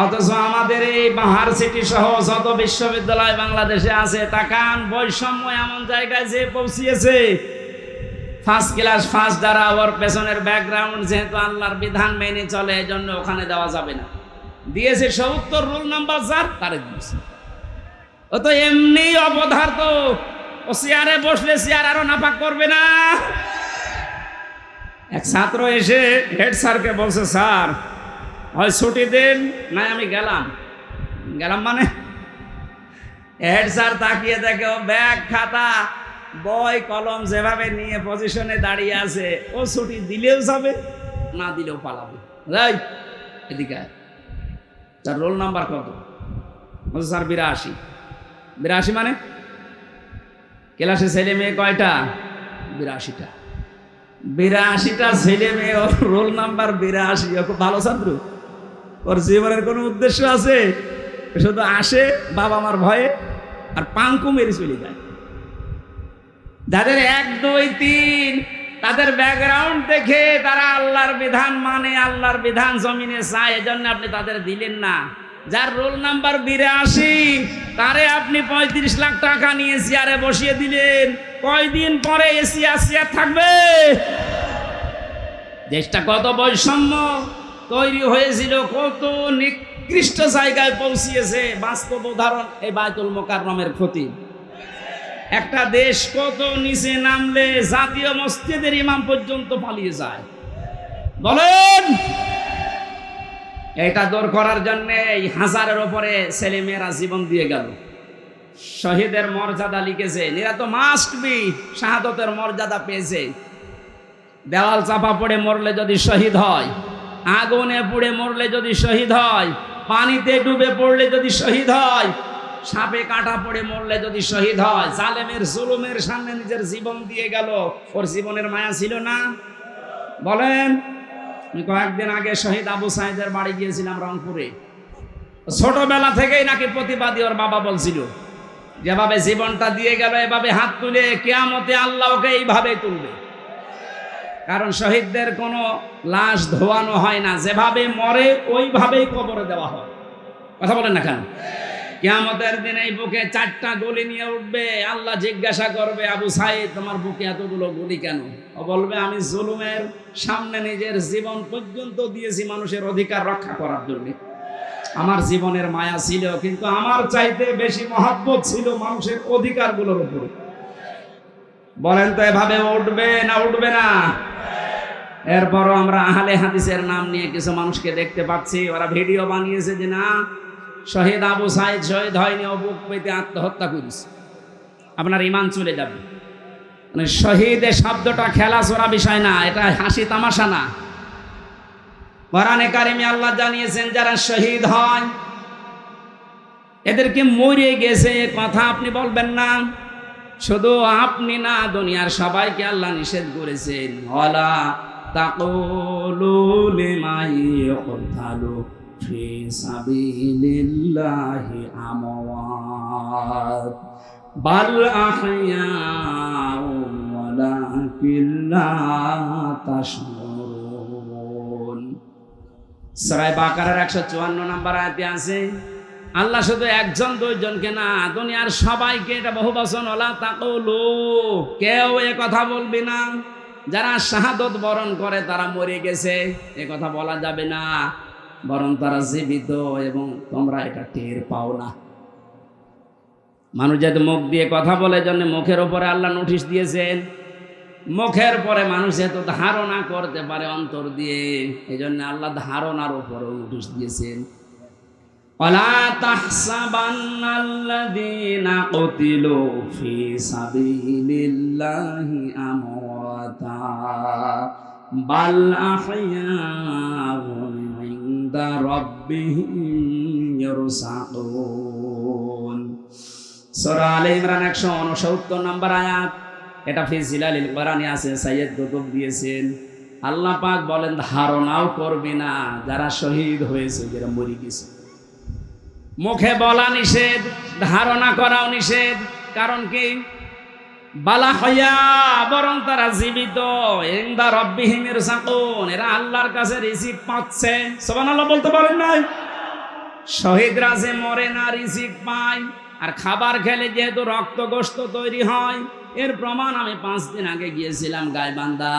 অথচ আমাদের এই ইউনিভার্সিটি সহ যত বিশ্ববিদ্যালয় বাংলাদেশে আছে, তাকান বৈষম্য এমন জায়গায় যে পৌঁছিয়েছে। ফার্স্ট ক্লাস ফার্স্ট দ্বারা ওর পেছনের ব্যাকগ্রাউন্ড যেহেতু আল্লাহর বিধান মেনে চলে, এই জন্য ওখানে দেওয়া যাবে না। দিয়েছে 70 রোল নাম্বার যার, তারে দিয়েছে। ও তো এমনি অপদার্থ, ও চেয়ারে বসলে চেয়ার আরো নাপাক করবে না। এক ছাত্র এসে হেড স্যারকে বলছে, স্যার হয় ছুটি দেন, না আমি গেলাম। মানে হেড স্যার তাকিয়ে দেখে ও ব্যাগ খাতা বই কলম যেভাবে নিয়ে পজিশনে দাঁড়িয়ে আছে, ও ছুটি দিলেও যাবে, না দিলেও পালাবে। এদিকে তার রোল নাম্বার কত? বলছে স্যার 82। 82 মানে ক্লাসে ছেলে মেয়ে কয়টা? 82টা। 82টা ছেলে মেয়ে, ওর রোল নাম্বার 82। ও খুব ভালো ছাত্র, ওর জীবনের কোনো উদ্দেশ্য আছে? শুধু আসে বাবা মার ভয়ে আর পাঙ্কু মেরে চলে যায়। যাদের 1, 2, 3 তাদের ব্যাকগ্রাউন্ড দেখে তারা আল্লাহর বিধান মানে, আল্লাহর বিধান জমিনে চায়, এজন্য আপনি তাদের দিলেন না। যার রোল নাম্বার 82 তারে আপনি 35 লাখ টাকা নিয়ে চেয়ারে বসিয়ে দিলেন, কয়দিন পরে এসি আসিয়া থাকবে? দেশটা কত বৈষম্য তৈরি হয়েছিল, কত নিকৃষ্ট জায়গায় পৌঁছিয়েছে। বাস্তব উদাহরণ এই বায়তুল মোকাররমের ক্ষতি। একটা দেশ কত নিচে নামলে জাতীয় মসজিদের ইমাম পর্যন্ত পালিয়ে যায়, বলেন। এটা দূর করার জন্য এই 1000-এর উপরে ছেলে মেয়েরা জীবন দিয়ে গেল। শহীদের মর্যাদা লিখেছে, এরা তো মাস্ট বি শাহাদতের মর্যাদা পেয়েছে। দেওয়াল চাপা পড়ে মরলে যদি শহীদ হয়, আগুনে পুড়ে মরলে যদি শহীদ হয়, পানিতে ডুবে পড়লে যদি শহীদ হয়, সাপে কাটা পড়ে মরলে যদি শহীদ হয়, জালেমের জুলুমের সামনে নিজের জীবন দিয়ে গেল। ওর জীবনের মায়া ছিল না? বলেন। আমি কয়েকদিন আগে শহীদ আবু সাইদের বাড়ি গিয়েছিলাম রংপুরে। ছোটবেলা থেকেই নাকি প্রতিবাদী ওর বাবা বলছিল, যেভাবে জীবনটা দিয়ে গেল এভাবে হাত তুলে কিয়ামতে আল্লাহ ওকে এইভাবে তুলবে। কারণ শহীদদের কোনো লাশ ধোয়ানো হয় না, যেভাবে মরে ওইভাবেই কবরে দেওয়া হয়। কথা বলেন না কেন? কিয়ামতের দিন এই বুকে 4টা গুলি নিয়ে উঠবে, আল্লাহ জিজ্ঞাসা করবে, আবু সাইদ তোমার বুকে এতগুলো গুলি কেন? ও বলবে, আমি জুলুমের সামনে নিজের জীবন পর্যন্ত দিয়েছি মানুষের অধিকার রক্ষা করার জন্য। আমার জীবনের মায়া ছিল, কিন্তু আমার চাইতে বেশি মহব্বত ছিল মানুষের অধিকারগুলোর উপরে। বলেন তো এভাবে উঠবে না উঠবে না? এরপরও আমরা আহলে হাদিসের নাম নিয়ে কিছু মানুষকে দেখতে পাচ্ছি, ওরা ভিডিও বানিয়েছে যে না শহীদ আবু সাইদ শহীদ হয়নি, ও বুক পেতে আত্মহত্যা করেছে। আপনার ঈমান চলে যাবে। মানে শহীদের শব্দটা খেলা চোরা বিষয় না, এটা হাসি তামাশা না। কোরআনে কারিমে আল্লাহ জানিয়েছেন যারা শহীদ হয় এদেরকে মরে গেছে কথা আপনি বলবেন না। শুধু আপনি না, দুনিয়ার সবাইকে আল্লাহ নিষেধ করেছেন, ওয়ালা তাকুলু লিমান ইয়ুকতালু ফি সাবিলিল্লাহি আমওয়াত বাল আহইয়াউ ওয়ালাকিন লা তাশউরুন। সূরা বাকারার 154 নম্বর আয়াতে আছে, আল্লাহ শুধু 1-2জনকে না, দুনিয়ার সবাইকে, এটা বহুবচন, ওলা তাকুলু, কেউ এ কথা বলবি না। যারা শাহাদত বরণ করে তারা মরে গেছে এ কথা বলা যাবে না, বরং তারা জীবিত এবং তোমরা এটা টের পাও না। মানুষ যেহেতু মুখ দিয়ে কথা বলে, জন্য মুখের উপরে আল্লাহ নোটিশ দিয়েছেন। মুখের পরে মানুষ যেহেতু ধারণা করতে পারে অন্তর দিয়ে, এই জন্য আল্লাহ ধারণার উপরেও নোটিশ দিয়েছেন। ওয়ালা তাহসাবান্নাল্লাযীনা কুতিলু ফি সাবিলিল্লাহি আমওয়াতা বাল আহইয়াউন ইনদা রাব্বিহিম ইয়ারসাকুন। সূরা আলে ইমরান 169 নম্বর আয়াত। এটা ফি জিলালিল কোরআনে আছে, সাইয়্যিদ কুতুব দিয়েছেন। আল্লাহ পাক বলেন ধারণাও করবে না যারা শহীদ হয়েছে, যারা মরে গেছে। মুখে বলা নিষেধ, ধারণা করাও নিষেধ। কারণ কি? বালা হইয়া, বরং তারা জীবিত। ইনদা রাব্বিহিম ইয়ারসাকুন, এরা আল্লাহর কাছে রিজিক পাচ্ছে। সুবহানাল্লাহ বলতে পারেন নাই? শহীদরা যে মরে না, রিজিক পায়। আর খাবার খেলে যেহেতু রক্ত গোশত তৈরি হয়, এর প্রমাণ আমি 5 দিন আগে গিয়েছিলাম গাইবান্ধা।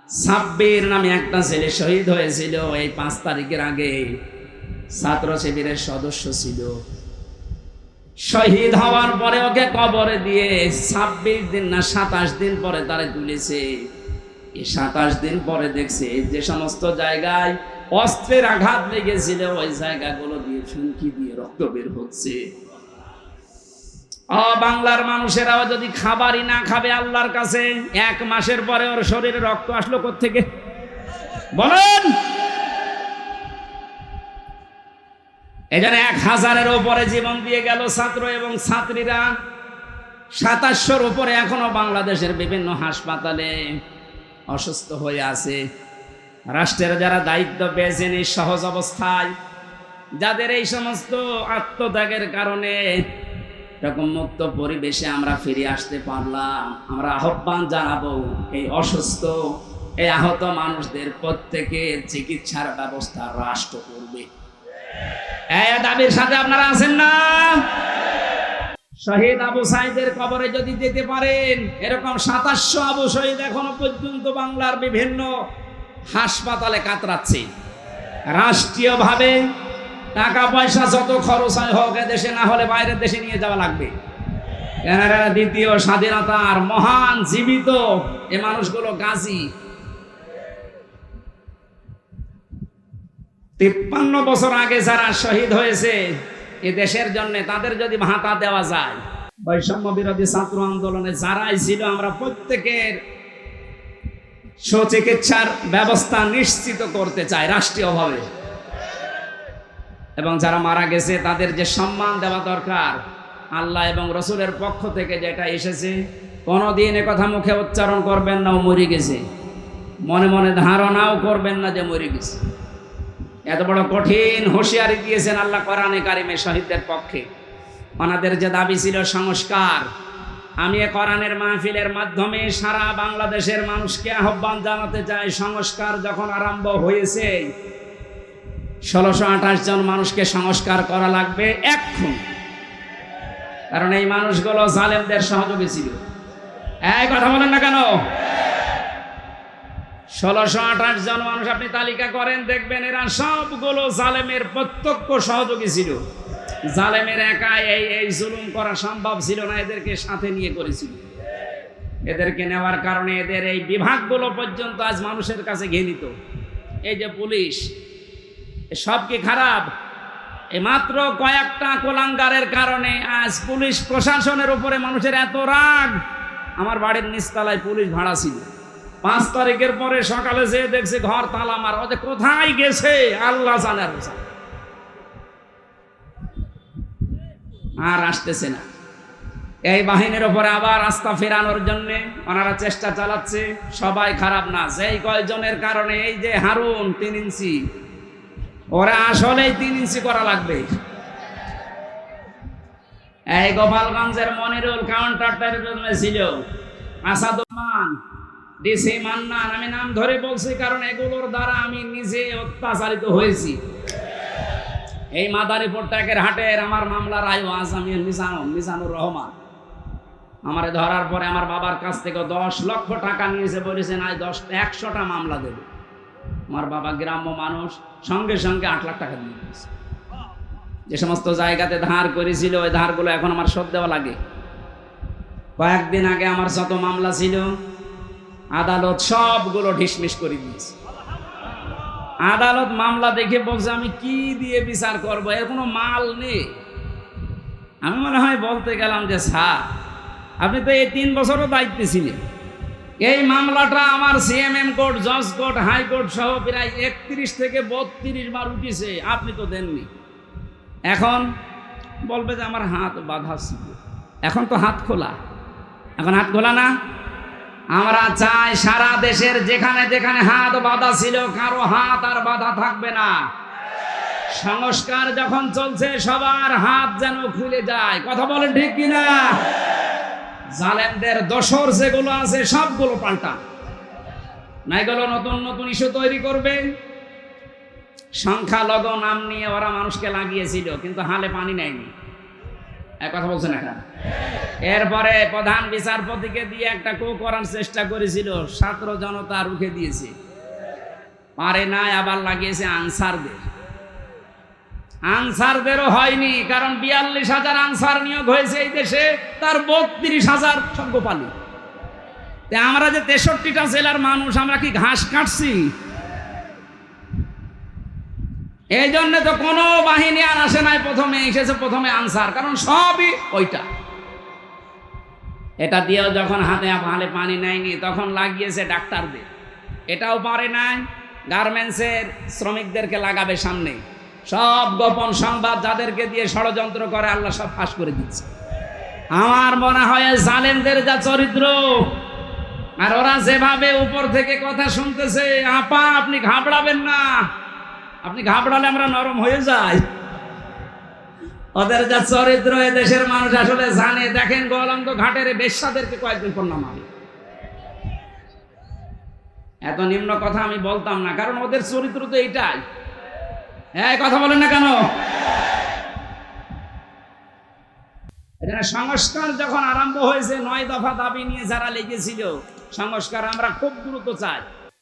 সাব্বির নামে একটা ছেলে শহীদ হয়েছিল এই 5 তারিখের আগে। ছাত্র শিবিরের সদস্য ছিল। শহীদ হওয়ার পরে ওকে কবরে দিয়ে 26 দিন না 27 দিন পরে তারে তুলেছে। এই 27 দিন পরে দেখছে যে সমস্ত জায়গায় অস্ত্রের আঘাত লেগেছিল ওই জায়গাগুলো দিয়ে ফুঙ্কি দিয়ে রক্ত বের হচ্ছে। বাংলার মানুষেরাও যদি খাবারই না খাবে আল্লাহর কাছে, 1 মাসের পরে ওর শরীরে রক্ত আসলো কোত্থেকে? বলেন। এখানে 1000-এর উপরে জীবন দিয়ে গেল ছাত্র এবং ছাত্রীরা। 2700-র উপরে এখনো বাংলাদেশের বিভিন্ন হাসপাতালে অসুস্থ হয়ে আছে। রাষ্ট্রের যারা দায়িত্ব পেয়েছেন এই সহজ অবস্থায়, যাদের এই সমস্ত আত্মত্যাগের কারণে এরকম মুক্ত পরিবেশে আমরা ফিরে আসতে পারলাম। আমরা আহ্বান জানাবো এই অসুস্থ, এই আহত মানুষদের প্রত্যেকে চিকিৎসার ব্যবস্থা রাষ্ট্র করবে। এই দাবির সাথে আপনারা আছেন না? শহীদ আবু সাঈদের কবরে যদি যেতে পারেন, এরকম 2700 আবু শহীদ এখনো পর্যন্ত বাংলার বিভিন্ন হাসপাতালে কাতরাচ্ছে। রাষ্ট্রীয়ভাবে টাকা পয়সা যত খরচ হয় হোক, দেশে না হলে বাইরের দেশে নিয়ে যাওয়া লাগবে। এনারা দ্বিতীয় স্বাধীনতার মহান জীবিত এ মানুষগুলো গাজী। 53 বছর আগে যারা শহীদ হয়েছে এ দেশের জন্য, তাদের যদি ভাতা দেওয়া যায়, বৈষম্য বিরোধী ছাত্র আন্দোলনে যারাই ছিল, আমরা প্রত্যেকের সুচিকিৎসার ব্যবস্থা নিশ্চিত করতে চাই রাষ্ট্রীয়ভাবে। এবং যারা মারা গেছে তাদের যে সম্মান দেওয়া দরকার, আল্লাহ এবং রসুলের পক্ষ থেকে যেটা এসেছে, কোনোদিন এ কথা মুখে উচ্চারণ করবেন না ও মরে গেছে, মনে মনে ধারণাও করবেন না যে মরে গেছে। এত বড় কঠিন হুঁশিয়ারি দিয়েছেন আল্লাহ কোরআনে কারিমে শহীদদের পক্ষে। ওনাদের যে দাবি ছিল সংস্কার, আমি এ কোরআনের মাহফিলের মাধ্যমে সারা বাংলাদেশের মানুষকে আহ্বান জানাতে চাই, সংস্কার যখন আরম্ভ হয়েছে 1628 জন মানুষকে সংস্কার করা লাগবে এখন। কারণ এই মানুষগুলো জালেমদের সহযোগী ছিল। এই কথা বলেন না কেন? 1628 জন মানুষ আপনি তালিকা করেন, দেখবেন এরা সবগুলো জালেমের প্রত্যক্ষ সহযোগী ছিল। জালেমের একাই এই জুলুম করা সম্ভব ছিল না, এদেরকে সাথে নিয়ে করেছিল। এদেরকে নেওয়ার কারণে এদের এই বিভাগগুলো পর্যন্ত আজ মানুষের কাছে ঘৃণিত। এই যে পুলিশ, সব কি খারাপ? মাত্র কয়েকটা কোলাঙ্গারের কারণে আজ পুলিশ প্রশাসনের উপরে মানুষের এত রাগ। আমার বাড়ির নিচতলায় পুলিশ ভাড়া ছিল, 5 তারিখের পরে সকালে যেয়ে দেখছে ঘর তালা মারা। ওদের কোথায় গেছে আল্লাহ জানে, আর আসতেছে না। এই বাহিনীর উপরে আবার আস্থা ফেরানোর জন্য ওনারা চেষ্টা চালাচ্ছে। সবাই খারাপ না, যেই কয়জনের কারণে এই যে হারুন 3 ইঞ্চি, ওরা আসলেই 3 ইঞ্চি করা লাগবে। এই গোপালগঞ্জের মনিরুল কাউন্টার টেরোরিজমে ছিল, আসাদুজ্জামান, ডিসি মান্নান, আমি নাম ধরে বলছি কারণ এগুলোর দ্বারা আমি নিজে অত্যাচারিত হয়েছি। এই মাদারীপুর ট্যাকের হাটের আমার মামলার আইওয়াজ আমি মিজানুর রহমান, আমারে ধরার পরে আমার বাবার কাছ থেকে 10 লক্ষ টাকা নিয়েছে, বলেছেন আজ 100টা মামলা দেবে। আমার বাবা গ্রাম্য মানুষ, সঙ্গে সঙ্গে 8 লাখ টাকা দিয়ে দিয়েছে। যে সমস্ত জায়গাতে ধার করেছিল ওই ধারগুলো এখন আমার শোধ দেওয়া লাগে। কয়েকদিন আগে আমার যত মামলা ছিল আদালত সবগুলো ঢিসমিস করে দিয়েছে। আদালত মামলা দেখে বলছে আমি কি দিয়ে বিচার করবো, এর কোনো মাল নেই। আমি মনে হয় বলতে গেলাম যে স্যার, আপনি তো এই 3 বছরও দায়িত্বে ছিলেন, এই মামলাটা আমার সিএমএম কোর্ট, জজ কোর্ট, হাইকোর্ট সহ প্রায় 31 থেকে 32 বার উঠেছে, আপনি তো দেননি। এখন বলবে যে আমার হাত বাঁধা ছিল, এখন তো হাত খোলা। এখন হাত খোলা না? আমরা চাই সারা দেশের যেখানে যেখানে হাত বাঁধা ছিল কারো হাত আর বাঁধা থাকবে না। সংস্কার যখন চলছে সবার হাত যেন খুলে যায়। কথা বলেন ঠিক কিনা? জালেমদের দোসর যেগুলো আছে সবগুলো পাল্টা, না এগুলো নতুন নতুন ইস্যু তৈরি করবে। সংখ্যালঘু নাম নিয়ে ওরা মানুষকে লাগিয়েছিল, কিন্তু হালে পানি নেয়নি। এক কথা বলছে না কেন? এরপরে প্রধান বিচারপতিকে দিয়ে একটা কো করার চেষ্টা করেছিল, ছাত্র জনতা রুখে দিয়েছে, পারে নাই, আবার লাগিয়েছে আনসারদের। আনসারদেরও হয়নি, কারণ 42,000 আনসার নিয়োগ হয়েছে এই দেশে, তার 32,000 সব গোপালী। আমরা যে 63টা জেলার মানুষ, আমরা কি ঘাস কাটছি? এই জন্য তো কোনো বাহিনী আর আসে নাই, প্রথমে এসেছে প্রথমে আনসার, কারণ সবই ওইটা। এটা দিয়েও যখন হাতে হালে পানি নেয়নি, তখন লাগিয়েছে ডাক্তারদের, এটাও পারে নাই। গার্মেন্টসের শ্রমিকদেরকে লাগাবে সামনে, সব গোপন সংবাদ যাদেরকে দিয়ে ষড়যন্ত্র করে আল্লাহ সব ফাঁস করে দিচ্ছে। আমার মনে হয় জালেমদের যা চরিত্র, আর ওরা যেভাবে উপর থেকে কথা শুনতেছে, আপা আপনি ঘাবড়াবেন না, আপনি ঘাবড়ালে আমরা নরম হয়ে যাই। ওদের যা চরিত্র এ দেশের মানুষ আসলে জানে। দেখেন গোয়ালন্দ ঘাটের বেশ্যাদেরকে কয়েকদিন পর নামাবে। এত নিম্ন কথা আমি বলতাম না, কারণ ওদের চরিত্র তো এইটাই। হ্যাঁ, কথা বলেন না কেন? সংস্কার যখন আরম্ভ হয়েছে, 9 দফা দাবি নিয়ে যারা লেগেছিল, সংস্কার আমরা খুব দ্রুত চাই।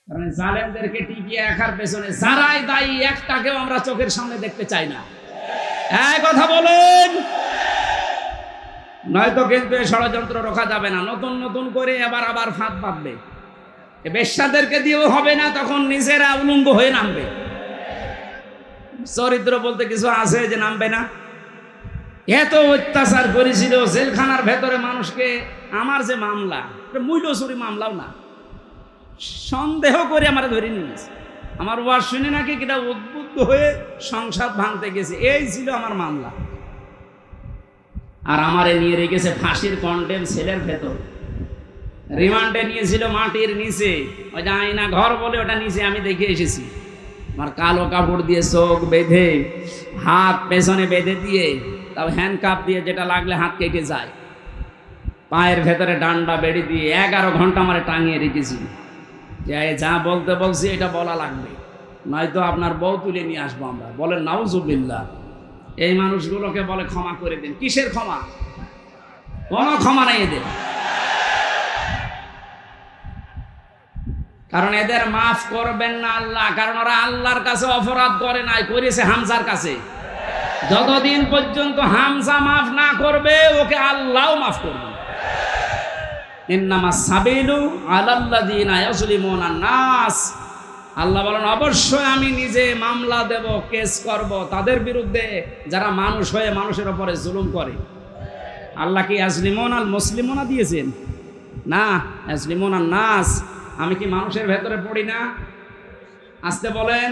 কারণ জালেমদেরকে টিকিয়ে রাখার পেছনে যারাই দায়ী, একটাকেও আমরা চোখের সামনে দেখতে চাই না। হ্যাঁ, কথা বলেন। নয়তো কিন্তু এই ষড়যন্ত্র রোখা যাবে না। নতুন নতুন করে আবার ফাঁদ পাতবে। বেশ্যাদেরকে দিয়েও হবে না, তখন নিজেরা উলঙ্গ হয়ে নামবে। চরিত্র বলতে কিছু আছে যে নামবে না? এত অত্যাচার করেছিল জেলখানার ভেতরে মানুষকে। আমার যে মামলা, মূল্য চুরি মামলাও না, সন্দেহ করে আমার ধরে নিয়েছে। আমার ওয়াজ শুনে নাকি কিটা উদ্বুদ্ধ হয়ে সংসার ভাঙতে গেছে, এই ছিল আমার মামলা। আর আমারে নিয়ে রেখেছে ফাঁসির কন্ডেম সেলের ভেতর। রিমান্ডে নিয়েছিল মাটির নিচে, ওই যে আয়না ঘর বলে ওটা নিচে, আমি দেখে এসেছি। আমার কালো কাপড় দিয়ে চোখ বেঁধে, হাত পেছনে বেঁধে দিয়ে, তাও হ্যান্ডকাপ দিয়ে, যেটা লাগলে হাত কেটে যায়। পায়ের ভেতরে ডান্ডা বেড়ে দিয়ে 11 ঘন্টা আমার টাঙিয়ে রেখেছি। যে যা বলতে বলছি এটা বলা লাগবে, নয়তো আপনার বউ তুলে নিয়ে আসবো আমরা। বলেন নাউজুবিল্লাহ। এই মানুষগুলোকে বলে ক্ষমা করে দেন। কিসের ক্ষমা? কোনো ক্ষমা নেই এদের। কারণ এদের মাফ করবেন না আল্লাহ। কারণ ওরা আল্লাহর কাছে অপরাধ করে নাই, করেছে হামজার কাছে। যতদিন পর্যন্ত হামজা মাফ না করবে, ওকে আল্লাহও মাফ করবে। ইন্নামাস সাবিলু আলাল্লাযিনা ইয়াজলিমুনা নাস। আল্লাহ বলেন, অবশ্যই আমি নিজে মামলা দেব, কেস করব তাদের বিরুদ্ধে যারা মানুষ হয়ে মানুষের উপরে জুলুম করে। আল্লাহ কি ইয়াজলিমুনাল মুসলিমুনা দিয়েছেন? না, ইয়াজলিমুনান নাস। আমি কি মানুষের ভেতরে পড়ি না? আসতে বলেন।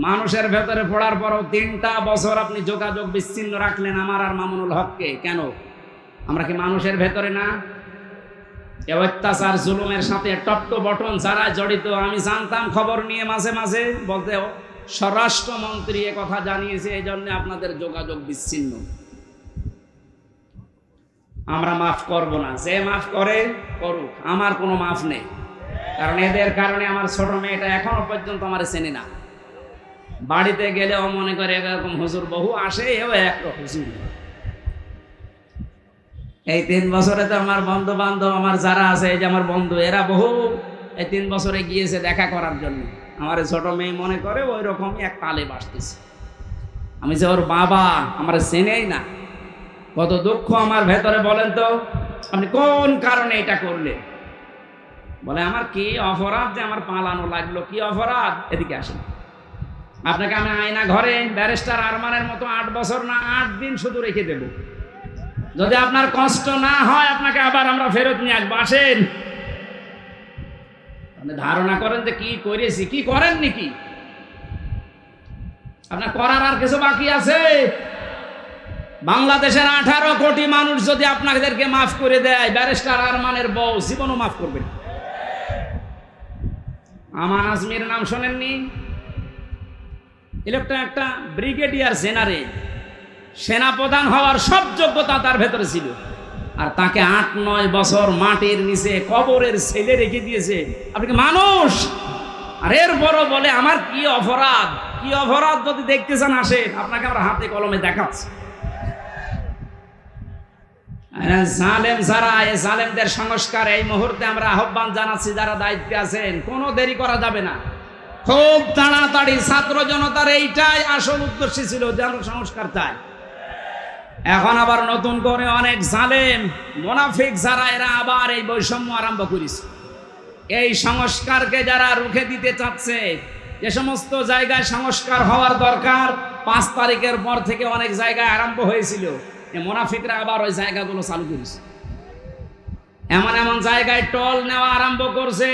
মানুষের ভেতরে পড়ার পরও 3টা বছর আপনি যোগাযোগ বিচ্ছিন্ন রাখলেন আমার আর মামুনুল হককে। কেন? আমরা কি মানুষের ভেতরে না? এই অত্যাচার জুলুমের সাথে টপ টু বটন যারা জড়িত, আমি জানতাম খবর নিয়ে মাঝে মাঝে বলতে, স্বরাষ্ট্রমন্ত্রী এ কথা জানিয়েছে, এই জন্য আপনাদের যোগাযোগ বিচ্ছিন্ন। আমরা মাফ করব না। যে মাফ করে করুক, আমার কোনো মাফ নেই। কারণ এদের কারণে আমার ছোট মেয়েটা এখনো পর্যন্ত আমার চেনে না। বাড়িতে গেলেও মনে করে এরকম হুজুর বহু আসে, এও এক হুজুর। এই 3 বছরে তো আমার বন্ধু বান্ধব আমার যারা আছে, এই যে আমার বন্ধু, এরা বহু এই 3 বছরে গিয়েছে দেখা করার জন্য। আমার ছোট মেয়ে মনে করে ওই রকমই এক তালে বাসতেছে। আমি যে ওর বাবা, আমার চেনেই না। কত দুঃখ আমার ভেতরে। বলেন তো আপনি কোন কারণে এটা করলে? বলে আমার কি অপরাধ যে আমার পালানো লাগলো? কি অপরাধ? এদিকে আসেন। আপনাকে আমি আয়না ঘরে ব্যারিস্টার আরমানের মতো 8 বছর না 8 দিন শুধু রেখে দেব। যদি আপনার কষ্ট না হয়, আপনাকে আবার আমরা ফেরত নিয়ে আসবো। আসেন। আপনি ধারণা করেন যে কি করেছি, কি করেননি? কি আপনার করার আর কিছু বাকি আছে? বাংলাদেশের 18 কোটি মানুষ যদি আপনাদেরকে মাফ করে দেয়, ব্যারিস্টার আরমানের বউ জীবনও মাফ করবেন। আমান আজমির নাম শোনেননি? একটা ব্রিগেডিয়ার জেনারেল, সেনাপ্রধান হওয়ার সব যোগ্যতা তার ভেতরে ছিল। আর তাকে 8-9 বছর মাটির নিচে কবরের ছেলে রেখে দিয়েছে। আপনি কি মানুষ? আর এরপরও বলে আমার কি অপরাধ? কি অপরাধ যদি দেখতে চান আসেন, আপনাকে আমরা হাতে কলমে দেখাচ্ছি। জালেম যারা, এই জালেমদের সংস্কার এই মুহূর্তে আমরা আহ্বান জানাচ্ছি। যারা দায়িত্বে আছেন, কোনো দেরি করা যাবে না। খুব তাড়াতাড়ি ছাত্র জনতার এইটাই আসল উদ্দেশ্য ছিল যে আমরা সংস্কার চাই। এখন আবার নতুন করে অনেক জালেম মুনাফিক যারা, এরা আবার এই বৈষম্য আরম্ভ করেছে। এই সংস্কারকে যারা রুখে দিতে চাচ্ছে, যে সমস্ত জায়গায় সংস্কার হওয়ার দরকার 5 তারিখের পর থেকে অনেক জায়গায় আরম্ভ হয়েছিল, এই মুনাফিকরা আবার ওই জায়গাগুলো চালু করেছে। এমন এমন জায়গায় টোল নেওয়া আরম্ভ করছে,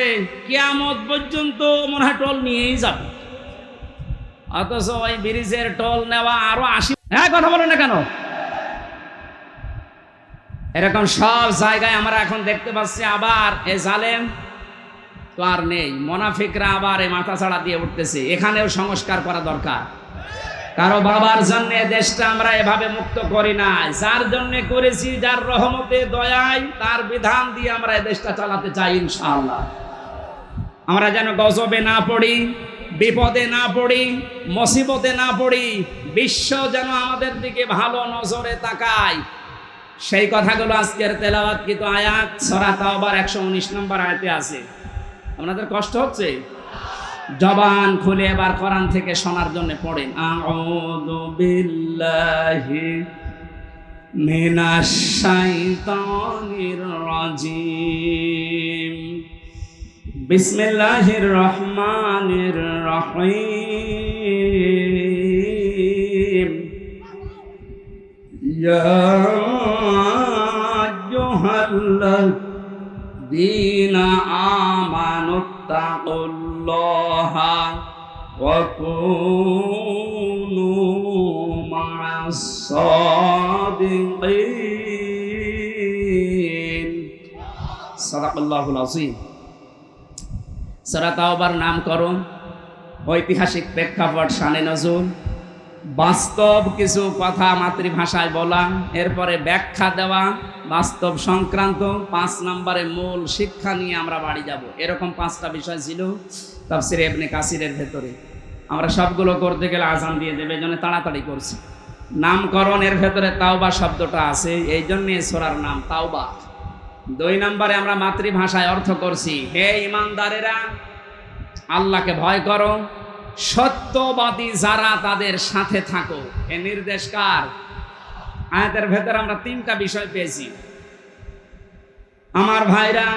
কিয়ামত পর্যন্ত মনে হয় টোল নিয়েই যাবে। অথচ ওই ব্রিজের টোল নেওয়া আরো 80। হ্যাঁ, কথা বলেন না কেন? এরকম সব জায়গায় আমরা এখন দেখতে পাচ্ছি আবার এই জালেম তো আর নেই, মুনাফিকরা আবার এই মাথা ছাড়া দিয়ে উঠতেছে। এখানেও সংস্কার করা দরকার। কারো বাবার জন্য দেশটা আমরা এভাবে মুক্ত করি না, যার জন্য করেছি, যার রহমতে দয়ায় তার বিধান দিয়ে আমরা এই দেশটা চালাতে চাই ইনশাআল্লাহ। আমরা যেন গজবে না পড়ি, বিপদে না পড়ি, মুসিবতে না পড়ি, বিশ্ব যেন আমাদের দিকে ভালো নজরে তাকায়, সেই কথাগুলো আজকের তেলাওয়াতকৃত আয়াত সূরা তাওবার 119 নম্বর আয়াতে আছে। আপনাদের কষ্ট হচ্ছে? জবান খুলে এবার কোরআন থেকে শোনার জন্য পড়েন। আউযু বিল্লাহি মিনাশ শাইতানির রাজিম। বিসমিল্লাহির রহমানির রহিম। ইয়া আইয়ুহাল্লাযীনা আমানুত্তাকুল্লাহা ওয়া কুনু মা'আস সাদিকিন। সাদাকাল্লাহুল আযীম। সূরা তাওবার নামকরণ, ঐতিহাসিক প্রেক্ষাপট, শানে নজুল, বাস্তব কিছু কথা মাতৃভাষায় বলা, এরপরে ব্যাখ্যা দেওয়া, বাস্তব সংক্রান্ত 5 নম্বরে মূল শিক্ষা নিয়ে আমরা বাড়ি যাব। এরকম 5টা বিষয় ছিল তাফসীর ইবনে কাসিরের ভেতরে। আমরা সবগুলো করতে গেলে আজান দিয়ে দেবে, জন্য তাড়াতাড়ি করছি। নামকরণের ভেতরে তাওবা শব্দটা আছে, এই জন্য সূরার নাম তাওবা। 2 নম্বরে আমরা মাতৃভাষায় অর্থ করছি, হে ঈমানদারেরা আল্লাহকে ভয় করো, সত্যবাদী যারা তাদের সাথে থাকো। এ নির্দেশ কার? আয়াতের ভেতরে আমরা 3টা বিষয় পেয়েছি। আমার ভাইরা,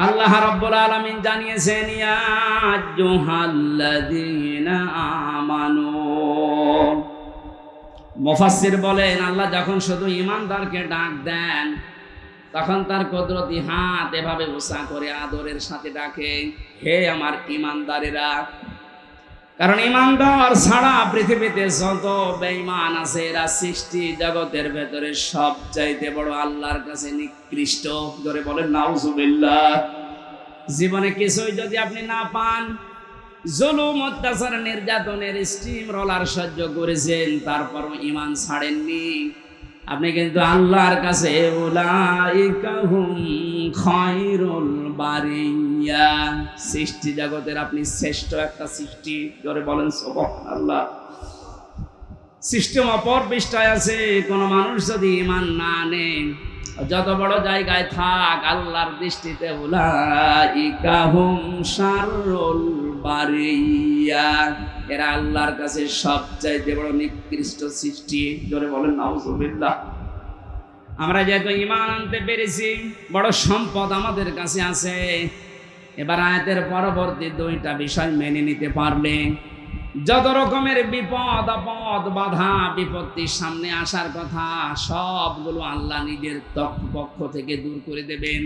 আল্লাহ রাব্বুল আলামিন জানিয়েছেন ইয়া আইয়ুহাল্লাযীনা আমানু। মুফাসসির বলেন আল্লাহ যখন শুধু ঈমানদারকে ডাক দেন তখন তার কুদরতি হাত এভাবে উঁচা করে আদরের সাথে ডাকে, হে আমার ঈমানদারেরা। কারণ ঈমানদার ছাড়া পৃথিবীতে যত বেঈমান আছে এরা সৃষ্টি জগতের ভেতরে সবচাইতে বড় আল্লাহর কাছে নিকৃষ্ট। ধরে বলেন নাউজুবিল্লাহ। জীবনে কিছুই যদি আপনি না পান, জুলুম, অত্যাচার, নির্যাতনের স্টিম রোলার সহ্য করেছেন, তারপরও ঈমান ছাড়েননি, আপনি কিন্তু আল্লাহর কাছে উলাইকা হুম খায়রুল বারিয়া, সৃষ্টি জগতের আপনি শ্রেষ্ঠ একটা সৃষ্টি। করে বলেন সুবহানাল্লাহ। সিস্টেম অপর পৃষ্ঠায় আছে, কোন মানুষ যদি ঈমান না আনে, যত বড় জায়গায় থাক, আল্লাহর দৃষ্টিতে উলাইকা হুম শাররুল বারিয়া, এরা আল্লাহর কাছে সবচাইতে বড় নিকৃষ্ট সৃষ্টি। জোরে বলেন নাউজুবিল্লাহ। আমরা যেহেতু ঈমান আনতে পেরেছি, বড় সম্পদ আমাদের কাছে আছে। এবার আয়াতের পরবর্তী 2টা বিষয় মেনে নিতে পারলে যত রকমের বিপদ আপদ বাধা বিপত্তির সামনে আসার কথা সবগুলো আল্লাহ নিজের পক্ষ থেকে দূর করে দেবেন।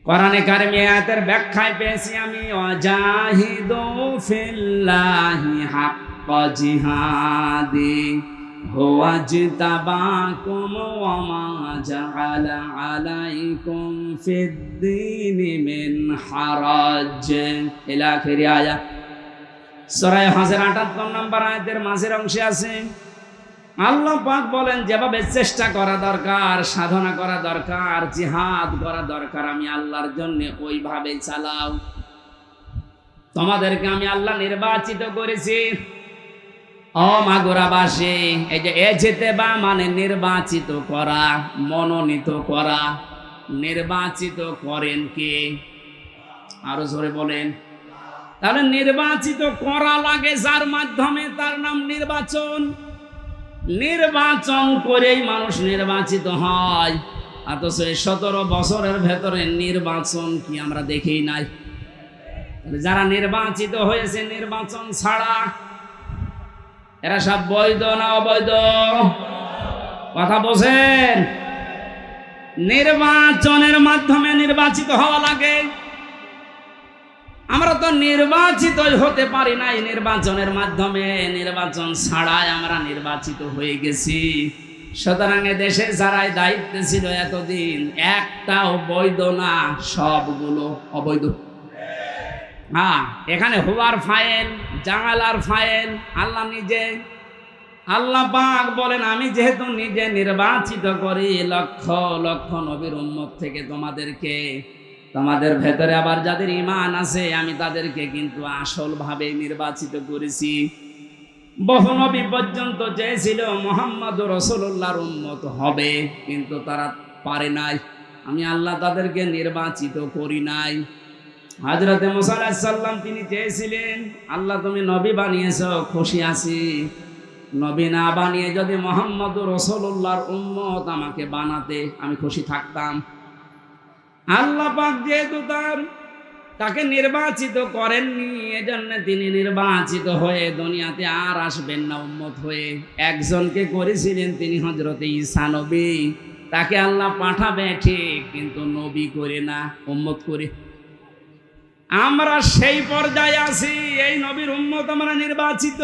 কোরআনে কারিমে আয়াতের ব্যাখ্যায় পেয়েছি আমি, ওয়াজাহিদু ফিল্লাহি হাক্কা জিহাদি হুয়া জিতাবাকুম ওয়া মা জাআলা আলাইকুম ফিদ-দীনি মিন হারাজ। ইলা আখির আয়াত। সূরা হজের 78 নম্বর আয়াতের মাঝের অংশে আছে, আল্লাহ পাক বলেন যেভাবে চেষ্টা করা দরকার, সাধনা করা দরকার, জিহাদ করা দরকার, আমি আল্লাহর জন্য ওইভাবে চালাও। তোমাদেরকে আমি আল্লাহ নির্বাচিত করেছি। ও মাগুরাবাসী, এই যে এজেতেবা মানে নির্বাচিত করা, মনোনীত করা। নির্বাচিত করেন কে? আরো জোরে বলেন। তাহলে নির্বাচিত করা লাগে যার মাধ্যমে, তার নাম নির্বাচন। নির্বাচন করেই মানুষ নির্বাচিত হয়। অথচ 17 বছরের ভেতরে নির্বাচন কি আমরা দেখি নাই? যারা নির্বাচিত হয়েছে নির্বাচন ছাড়া, এরা সব বৈধ না অবৈধ? কথা বোঝেন? নির্বাচনের মাধ্যমে নির্বাচিত হওয়া লাগে। আমরা তো নির্বাচিত হতে পারি নাই নির্বাচনের মাধ্যমে, নির্বাচন ছাড়াই আমরা নির্বাচিত হয়ে গেছি। সুতরাং দেশে যারাই দায়িত্বে ছিল এতদিন, একটাও বৈধ না, সবগুলো অবৈধ। হ্যাঁ, এখানে হুয়ার ফাইল, জাআলার ফাইল আল্লাহ নিজে। আল্লাহ পাক বলেন আমি যেহেতু নিজে নির্বাচিত করি লক্ষ লক্ষ নবীর উম্মত থেকে তোমাদেরকে, তোমাদের ভেতরে আবার যাদের ঈমান আছে আমি তাদেরকে কিন্তু আসল ভাবে নির্বাচিত করেছি। বহু নবী পর্যন্ত চেয়েছিল মুহাম্মদ রাসূলুল্লাহর উম্মত হবে, কিন্তু তারা পারে নাই। আমি আল্লাহ তাদেরকে নির্বাচিত করি নাই। হযরতে মুসা আলাইহিস সালাম তিনি চেয়েছিলেন আল্লাহ তুমি নবী বানিয়েছো, খুশি আছি। নবী না বানিয়ে যদি মুহাম্মদ রাসূলুল্লাহর উম্মত আমাকে বানাতে আমি খুশি থাকতাম। আল্লাহ পাক যেহেতু তাকে নির্বাচিত করেননি, এজন্য তিনি নির্বাচিত হয়ে দুনিয়াতে আর আসবেন না উম্মত হয়ে। একজনকে করেছিলেন তিনি হযরতে ঈসা নবী, তাকে আল্লাহ পাঠাবে ঠিক, কিন্তু নবী করে না, উম্মত করে। আমরা সেই পর্যায়ে আছি, এই নবীর উম্মত আমরা নির্বাচিত।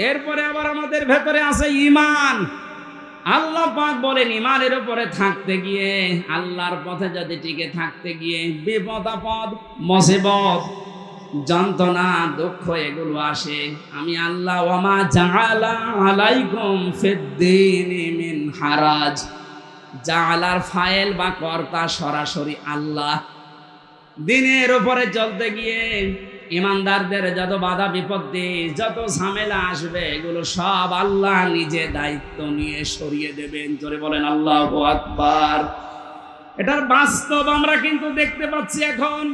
এরপরে আবার আমাদের ভেতরে আছে ঈমান। আল্লাহ পাক বলেন ঈমানের উপরে থাকতে গিয়ে, আল্লাহর পথে যদি টিকে থাকতে গিয়ে বিপদ আপদ, মুসিবত, যন্ত্রণা, দুঃখ এগুলো আসে, আমি আল্লাহ ওয়ামা জাআলা আলাইকুম ফিদ্দীনি মিন হারাজ। জাআলার ফাইল বা কর্তা সরাসরি আল্লাহ। দিনের উপরে চলতে গিয়ে ইমানদারদের যত বাধা বিপত্তি, যত ঝামেলা আসবে এগুলো সব আল্লাহ নিজে দায়িত্ব নিয়ে সরিয়ে দেবেন। জোরে বলেন আল্লাহু আকবার। এটার বাস্তব আমরা কিন্তু দেখতে পাচ্ছি। এখন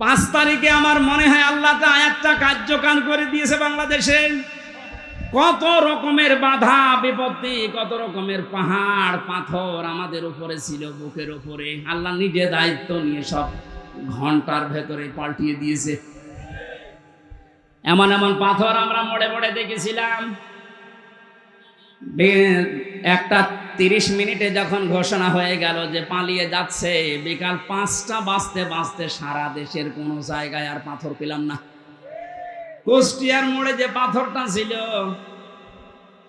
5 তারিখে আমার মনে হয় আল্লাহ তা আয়াতটা কার্যকার করে দিয়েছে বাংলাদেশে। কত রকমের বাধা বিপত্তি, কত রকমের পাহাড় পাথর আমাদের উপরে ছিল, বুকের উপরে আল্লাহ নিজে দায়িত্ব নিয়ে সব ঘন্টার ভেতরে পাল্টিয়ে দিয়েছে। এমন এমন পাথর আমরা মোড়ে মোড়ে দেখেছিলাম। একটা 30 মিনিটে যখন ঘোষণা হয়ে গেল যে পালিয়ে যাচ্ছে, বিকাল 5টা বাজতে বাজতে সারা দেশের কোনো জায়গায় আর পাথর পেলাম না। কুষ্টিয়ার মোড়ে যে পাথরটা ছিল,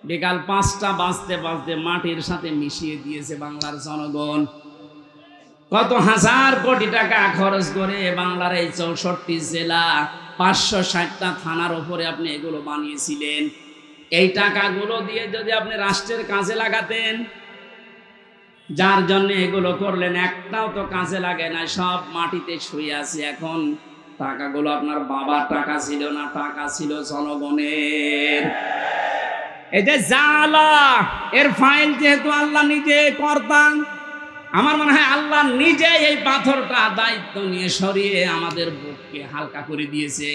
বিকাল 5টা বাজতে বাজতে মাটির সাথে মিশিয়ে দিয়েছে বাংলার জনগণ। কত হাজার কোটি টাকা খরচ করে বাংলার এই 64 জেলা, 560টা থানার উপরে আপনি এগুলো বানিয়েছিলেন। এই টাকাগুলো দিয়ে যদি আপনি রাষ্ট্রের কাজে লাগাতেন, যার জন্য এগুলো করলেন একটাও তো কাজে লাগে না, সব মাটিতে শুয়ে আছে। এখন টাকাগুলো আপনার বাবার টাকা ছিল না, টাকা ছিল জনগণের। এই যে জাআলা, এর ফাইল যেহেতু আল্লাহ নিজে কর্তা, আমার মনে হয় আল্লাহ নিজে এই পাথরটা দায়িত্ব নিয়ে সরিয়ে আমাদের বুককে হালকা করে দিয়েছে।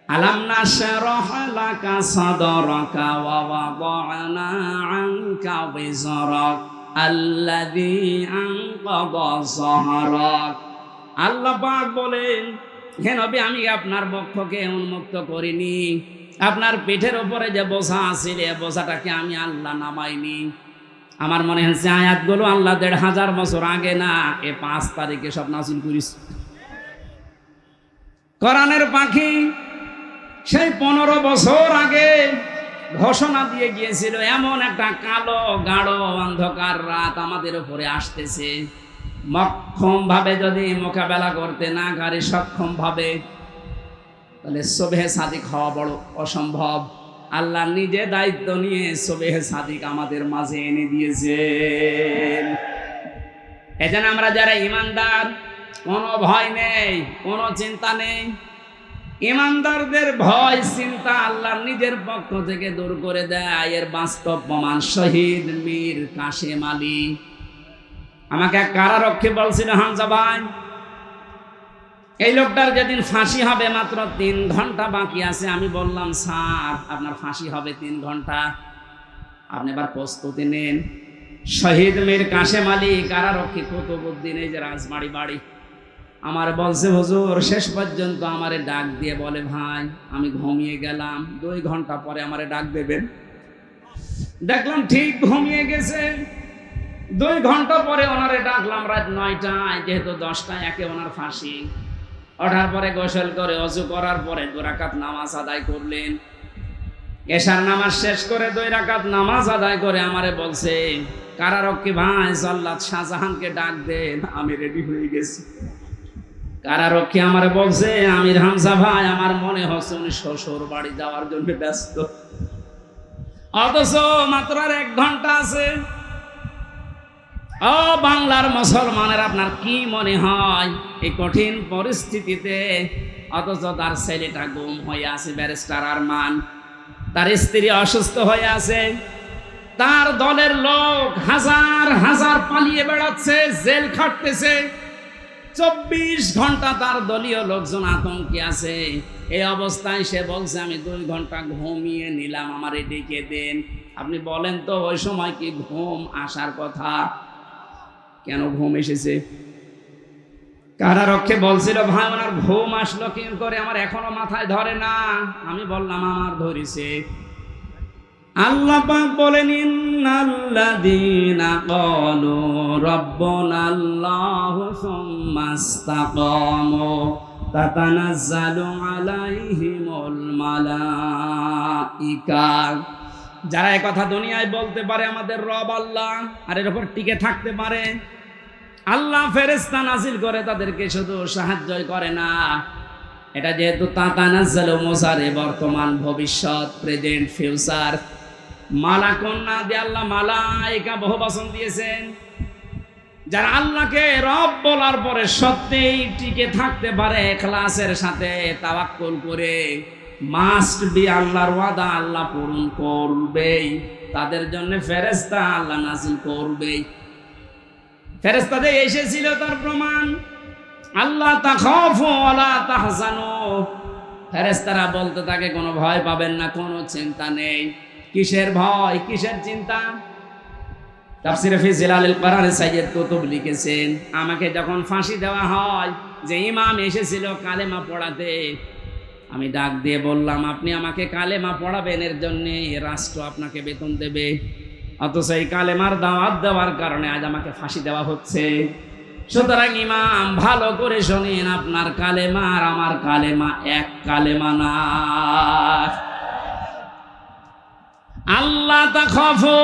আলাম নাশরাহ লাকা সাদরাকা ওয়া ওয়াদানা আনকা বিজরাক আল্লাযী আনকাযা যাহরাক। আল্লাহ পাক বলেন হে নবী আমি আপনার বক্ষকে উন্মুক্ত করিনি, আপনার পিঠের উপরে যে বোঝা আছিল এই বোঝাটাকে আমি আল্লাহ নামাইনি। আমার মনে হচ্ছে আয়াতগুলো আল্লাহ 1500 বছর আগে না, 5 তারিখে সব নাযিল করেছে। কোরআনের পাখি সেই 15 বছর আগে ঘোষণা দিয়ে গিয়েছিল এমন একটা কালো গাঢ় অন্ধকার রাত আমাদের উপরে আসতেছে। মক্ষম ভাবে যদি মোকাবেলা করতে না পারি, সক্ষম ভাবে, তাহলে সুবহে সাদিক হওয়া বড় অসম্ভব। আল্লাহ নিজে দায়িত্ব নিয়ে সুবহে সাদিক আমাদের মাঝে এনে দিয়েছেন। এজন্য আমরা যারা ঈমানদার, কোনো ভয় নেই, কোনো চিন্তা নেই। ঈমানদারদের ভয় চিন্তা আল্লাহ নিজের পক্ষ থেকে দূর করে দেয়। এর বাস্তব প্রমাণ শহীদ মীর কাশেম আলী। আমাকে এক কারারক্ষী বলছিল, হামজা ভাই এই লোকটার যেদিন ফাঁসি হবে মাত্র 3 ঘন্টা বাকি আছে। আমি বললাম স্যার আপনার ফাঁসি হবে 3 ঘন্টা, আপনি এবার প্রস্তুতি নেন। শহীদ মীর কাশেম আলী কারারক্ষী কুতুবউদ্দিন, এই যে রাজবাড়ি বাড়ি, আমার বলছে হুজুর শেষ পর্যন্ত আমারে ডাক দিয়ে বলে ভাই আমি ঘুমিয়ে গেলাম, 2 ঘন্টা পরে আমারে ডাক দেবেন। দেখলাম ঠিক ঘুমিয়ে গেছে। 2 ঘন্টা পরে ওনারে ডাকলাম রাত 9টায়, যেহেতু 10টায় একে ওনার ফাঁসি। ওঠার পরে গোসল করে ওযু করার পরে 2 রাকাত নামাজ আদায় করলেন। এশার নামাজ শেষ করে 2 রাকাত নামাজ আদায় করে আমারে বলছে কারারক্ষী ভাই জল্লাদ শাহজাহানকে ডাক দেন, আমি রেডি হয়ে গেছি। কারারক্ষী আমার বলছে, আমির হামজা ভাই, আমার মনে হচ্ছে উনি শ্বশুর বাড়ি যাওয়ার জন্য ব্যস্ত, অথচ মাত্র আর 1 ঘন্টা আছে। ও বাংলার মুসলমানের, আপনার কি মনে হয় এই কঠিন পরিস্থিতিতে, অথচ তার ছেলেটা গুম হয়ে আছে, ব্যারিস্টার আরমান, তার স্ত্রী অসুস্থ হয়ে আছে, তার দলের লোক হাজার হাজার পালিয়ে বেড়াচ্ছে, জেল খাটতেছে, 24 ঘন্টা তার দলীয় লোকজন আতঙ্কে আছে। এই অবস্থায় সে বলছে, আমি 2 ঘন্টা ঘুমিয়ে নিলাম, আমারে ডেকে দেন। আপনি বলেন তো, ওই সময় কি ঘুম আসার কথা? কেন ঘুম এসেছে? কারারক্ষী বলছিল, ভাই ওনার ঘুম আসলো কি করে আমার এখনো মাথায় ধরে না। আমি বললাম, আমার ধরেছে। আল্লাহ পাক বলেন, ইন্নাল্লাযীনা ক্বালু রাব্বুনাল্লাহু সুম্মা ইসতাকামু তাতানাজ্জালু আলাইহিমুল মালাইকা। যারা এই কথা দুনিয়ায় বলতে পারে আমাদের রব আল্লাহ, আর এর উপর টিকে থাকতে পারে, আল্লাহ ফেরেশতা নাজিল করে তাদেরকে, শুধু সাহায্যই করে না। এটা যেহেতু তাতানাজ্জালু মুসারে বর্তমান, ভবিষ্যৎ, প্রেজেন্ট, ফিউচার, মালাকুন না দিয়ে আল্লাহ মালাইকা বহু বচন দিয়েছেন। যারা আল্লাহকে রব বলার পরে সত্যিই টিকে থাকতে পারে ইখলাসের সাথে, তাওয়াক্কুল করে, মাস্ট বি আল্লাহর ওয়াদা আল্লাহ পূরণ করবেই, তাদের জন্য ফেরেশতা আল্লাহ নাজিল করবেই। ফেরেশতা যে এসেছিল তার প্রমাণ, আল্লাহ তাখাফু ওয়ালা তাহজানু, ফেরেশতারা বলতে থাকে কোনো ভয় পাবেন না, কোনো চিন্তা নেই। কিসের ভয়, কিসের চিন্তা? তাফসীরে ফি জিলালিল কোরআন সাইয়্যিদ কুতুব লিখেছেন, আমাকে যখন ফাঁসি দেওয়া হয়, যে ইমাম এসেছিল কালেমা পড়াতে, আমি ডাক দিয়ে বললাম, আপনি আমাকে কালেমা পড়াবেন, এর জন্য রাষ্ট্র আপনাকে বেতন দেবে, অথচ এই কালেমার দাওয়াত দেওয়ার কারণে আজ আমাকে ফাঁসি দেওয়া হচ্ছে। সুতরাং ইমাম, ভালো করে শোনেন, আপনার কালেমা আর আমার কালেমা এক কালেমা না। আল্লাহ তাখাফু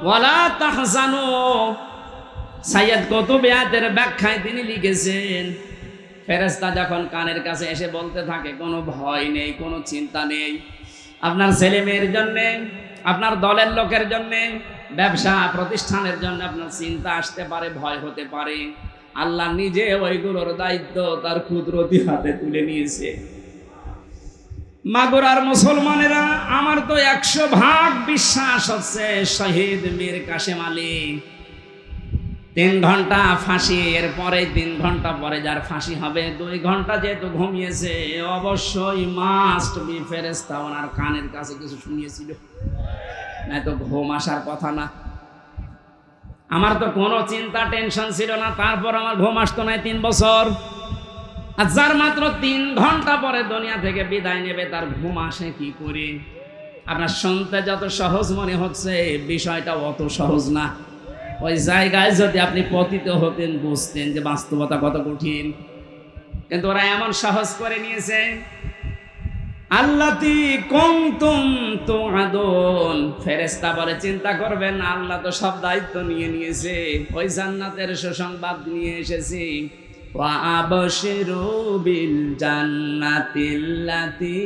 ওয়ালা তাহজানু, সাইয়্যিদ কুতুব আয়াতের ব্যাখ্যায় তিনি লিখেছেন, ফেরেশতা যখন কানের কাছে এসে বলতে থাকে কোনো ভয় নেই, কোনো চিন্তা নেই, আপনার ছেলে মেয়ের জন্যে, আপনার দলের লোকের জন্যে, ব্যবসা প্রতিষ্ঠানের জন্য আপনার চিন্তা আসতে পারে, ভয় হতে পারে, আল্লাহ নিজে ওইগুলোর দায়িত্ব তার কুদরতি হাতে তুলে নিয়েছে। মাগুরার মুসলমানেরা, আমার তো 100% বিশ্বাস হচ্ছে শহীদ মীর কাসেম আলী 3 ঘন্টা ফাঁসি, এরপরে 3 ঘন্টা পরে যার ফাঁসি হবে, 2 ঘন্টা যেহেতু ঘুমিয়েছে, অবশ্যই মাস্ট বি ফেরেশতা ওনার কানের কাছে কিছু শুনিয়েছিল, না তো ঘুম আসার কথা না। আমার তো কোনো চিন্তা টেনশন ছিল না, তারপর আমার ঘুম আসতো না 3 বছর। আর যার মাত্র 3 ঘন্টা পরে দুনিয়া থেকে বিদায় নেবে, তার ঘুম আসে কি করে? আপনার শুনতে যত সহজ মনে হচ্ছে, বিষয়টা অত সহজ না। ওই জায়গায় যদি আপনি পতিত হতেন, বুঝতেন যে বাস্তবতা কত কঠিন। কিন্তু ওরা এমন সহজ করে নিয়েছে। আল্লাতি কুনতুম তুআদুন, ফেরেশতা বলে চিন্তা করবেন না, আল্লাহ তো সব দায়িত্ব নিয়ে নিয়েছে। ওই জান্নাতের সুসংবাদ নিয়ে এসেছি, ওয়া আবশিরু বিল জান্নাতিল্লাতি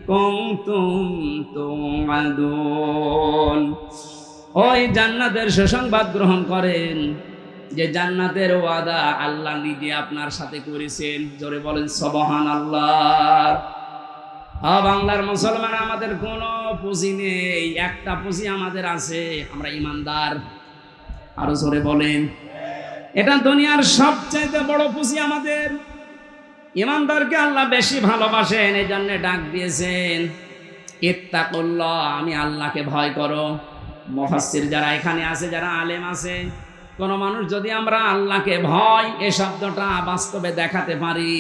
কুনতুম তুআদুন, ওই জান্নাতের সুসংবাদ গ্রহণ করেন, যে জান্নাতের ওয়াদা আল্লাহ নিজে আপনার সাথে করেছেন। জোরে বলেন সুবহানাল্লাহ। বাংলার মুসলমান, আমাদের কোনো পুঁজি নেই, একটা পুঁজি আমাদের আছে, আমরা ইমানদার। আরো জোরে বলেন, এটা দুনিয়ার সবচেয়ে বড় পুঁজি আমাদের। ইমানদারকে আল্লাহ বেশি ভালোবাসেন, এই জন্য ডাক দিয়েছেন, ইত্তাকুল্লাহ, আমি আল্লাহকে ভয় করো। মুফাসসির যারা এখানে আছে, যারা আলেম আছে, কোন মানুষ যদি আমরা আল্লাহকে ভয় এই শব্দটা বাস্তবে দেখাতে পারি,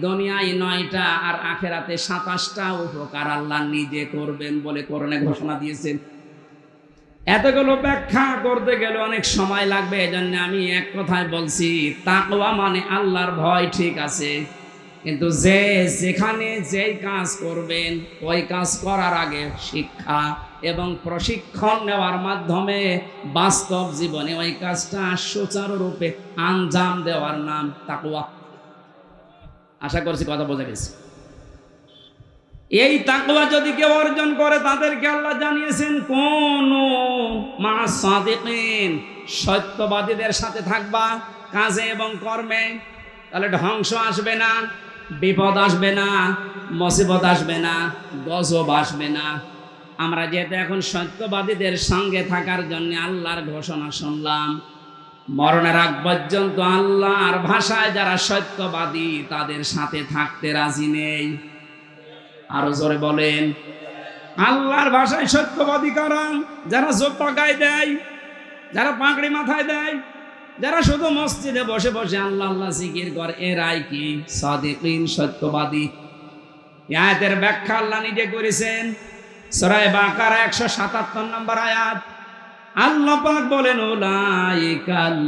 দুনিয়ায় 9টা আর আখেরাতে 27টা উপকার আল্লাহ নিজে করবেন বলে কোরআনে ঘোষণা দিয়েছেন। এতগুলো ব্যাখ্যা করতে গেলে অনেক সময় লাগবে, এজন্য আমি এক কথায় বলছি, তাকওয়া মানে আল্লাহর ভয়, ঠিক আছে, কিন্তু যে যেখানে যেই কাজ করবেন, ওই কাজ করার আগে শিক্ষা এবং প্রশিক্ষণ নেওয়ার মাধ্যমে বাস্তব জীবনে ওই কাজটা সুচারুরূপে আঞ্জাম দেওয়ার নাম তাকওয়া। আশা করছি কথা বোঝা গেছে। এই তাকওয়া যদি কেউ অর্জন করে তাদেরকে আল্লাহ জানিয়েছেন কোন মা সাদিকিন, সত্যবাদীদের সাথে থাকবা কাজে এবং কর্মে, তাহলে ধ্বংস আসবে না, বিপদ আসবে না, মুসিবত আসবে না, গজব আসবে না। আমরা যেহেতু এখন সত্যবাদীদের সঙ্গে থাকার জন্য আল্লাহর ঘোষণা শুনলাম, মরণের আগ পর্যন্ত আল্লাহর ভাষায় যারা সত্যবাদী তাদের সাথে থাকতে রাজি নেই। আরো জোরে বলেন, আল্লাহর ভাষায় সত্যবাদী কারা? যারা জোপা গায়ে দেয়, যারা পাগড়ি মাথায় দেয়, যারা শুধু মসজিদে বসে বসে আল্লাহ আল্লাহ জিকির করে, এরাই কি সাদিকিন, সত্যবাদী। এই আয়াতের ব্যাখ্যা আল্লাহ নিজে করেছেন সূরা বাকারা 177 নম্বর আয়াত। আল্লাহ পাক বলেন উলাইকাল্লাযীনা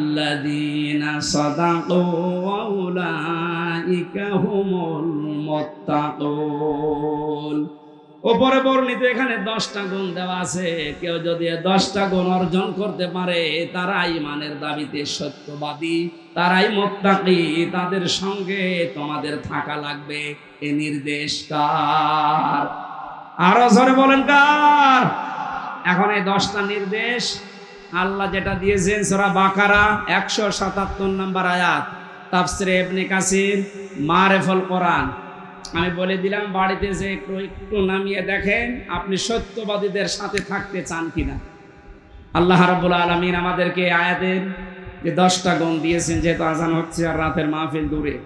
সাদাকু ওয়া উলাইকা হুমুল মুত্তাকুন। উপরে বর্ণিত এখানে 10টা গুণ দেওয়া আছে। কেউ যদি 10টা গুণ অর্জন করতে পারে তারাই ইমানের দাবিতে সত্যবাদী, তারাই মুত্তাকি, তাদের সঙ্গে তোমাদের থাকা লাগবে। এই নির্দেশ কার? আরো জোরে বলেন কার? এখন এই 10টা নির্দেশ আল্লাহ যেটা দিয়েছেন সূরা বাকারা 177 নম্বর আয়াত, তাফসিরে ইবনে কাসির, মারিফুল কোরআন। আমি বলে দিলাম, বাড়িতে যে একটু নামিয়ে দেখেন আপনি সত্যবাদীদের সাথে থাকতে চান কিনা। আল্লাহ রাব্বুল আলামিন আমাদেরকে আয়াতের যে 10টা গুণ দিয়েছেন, যেহেতু আজান হচ্ছে আর রাতের মাহফিল দূরে,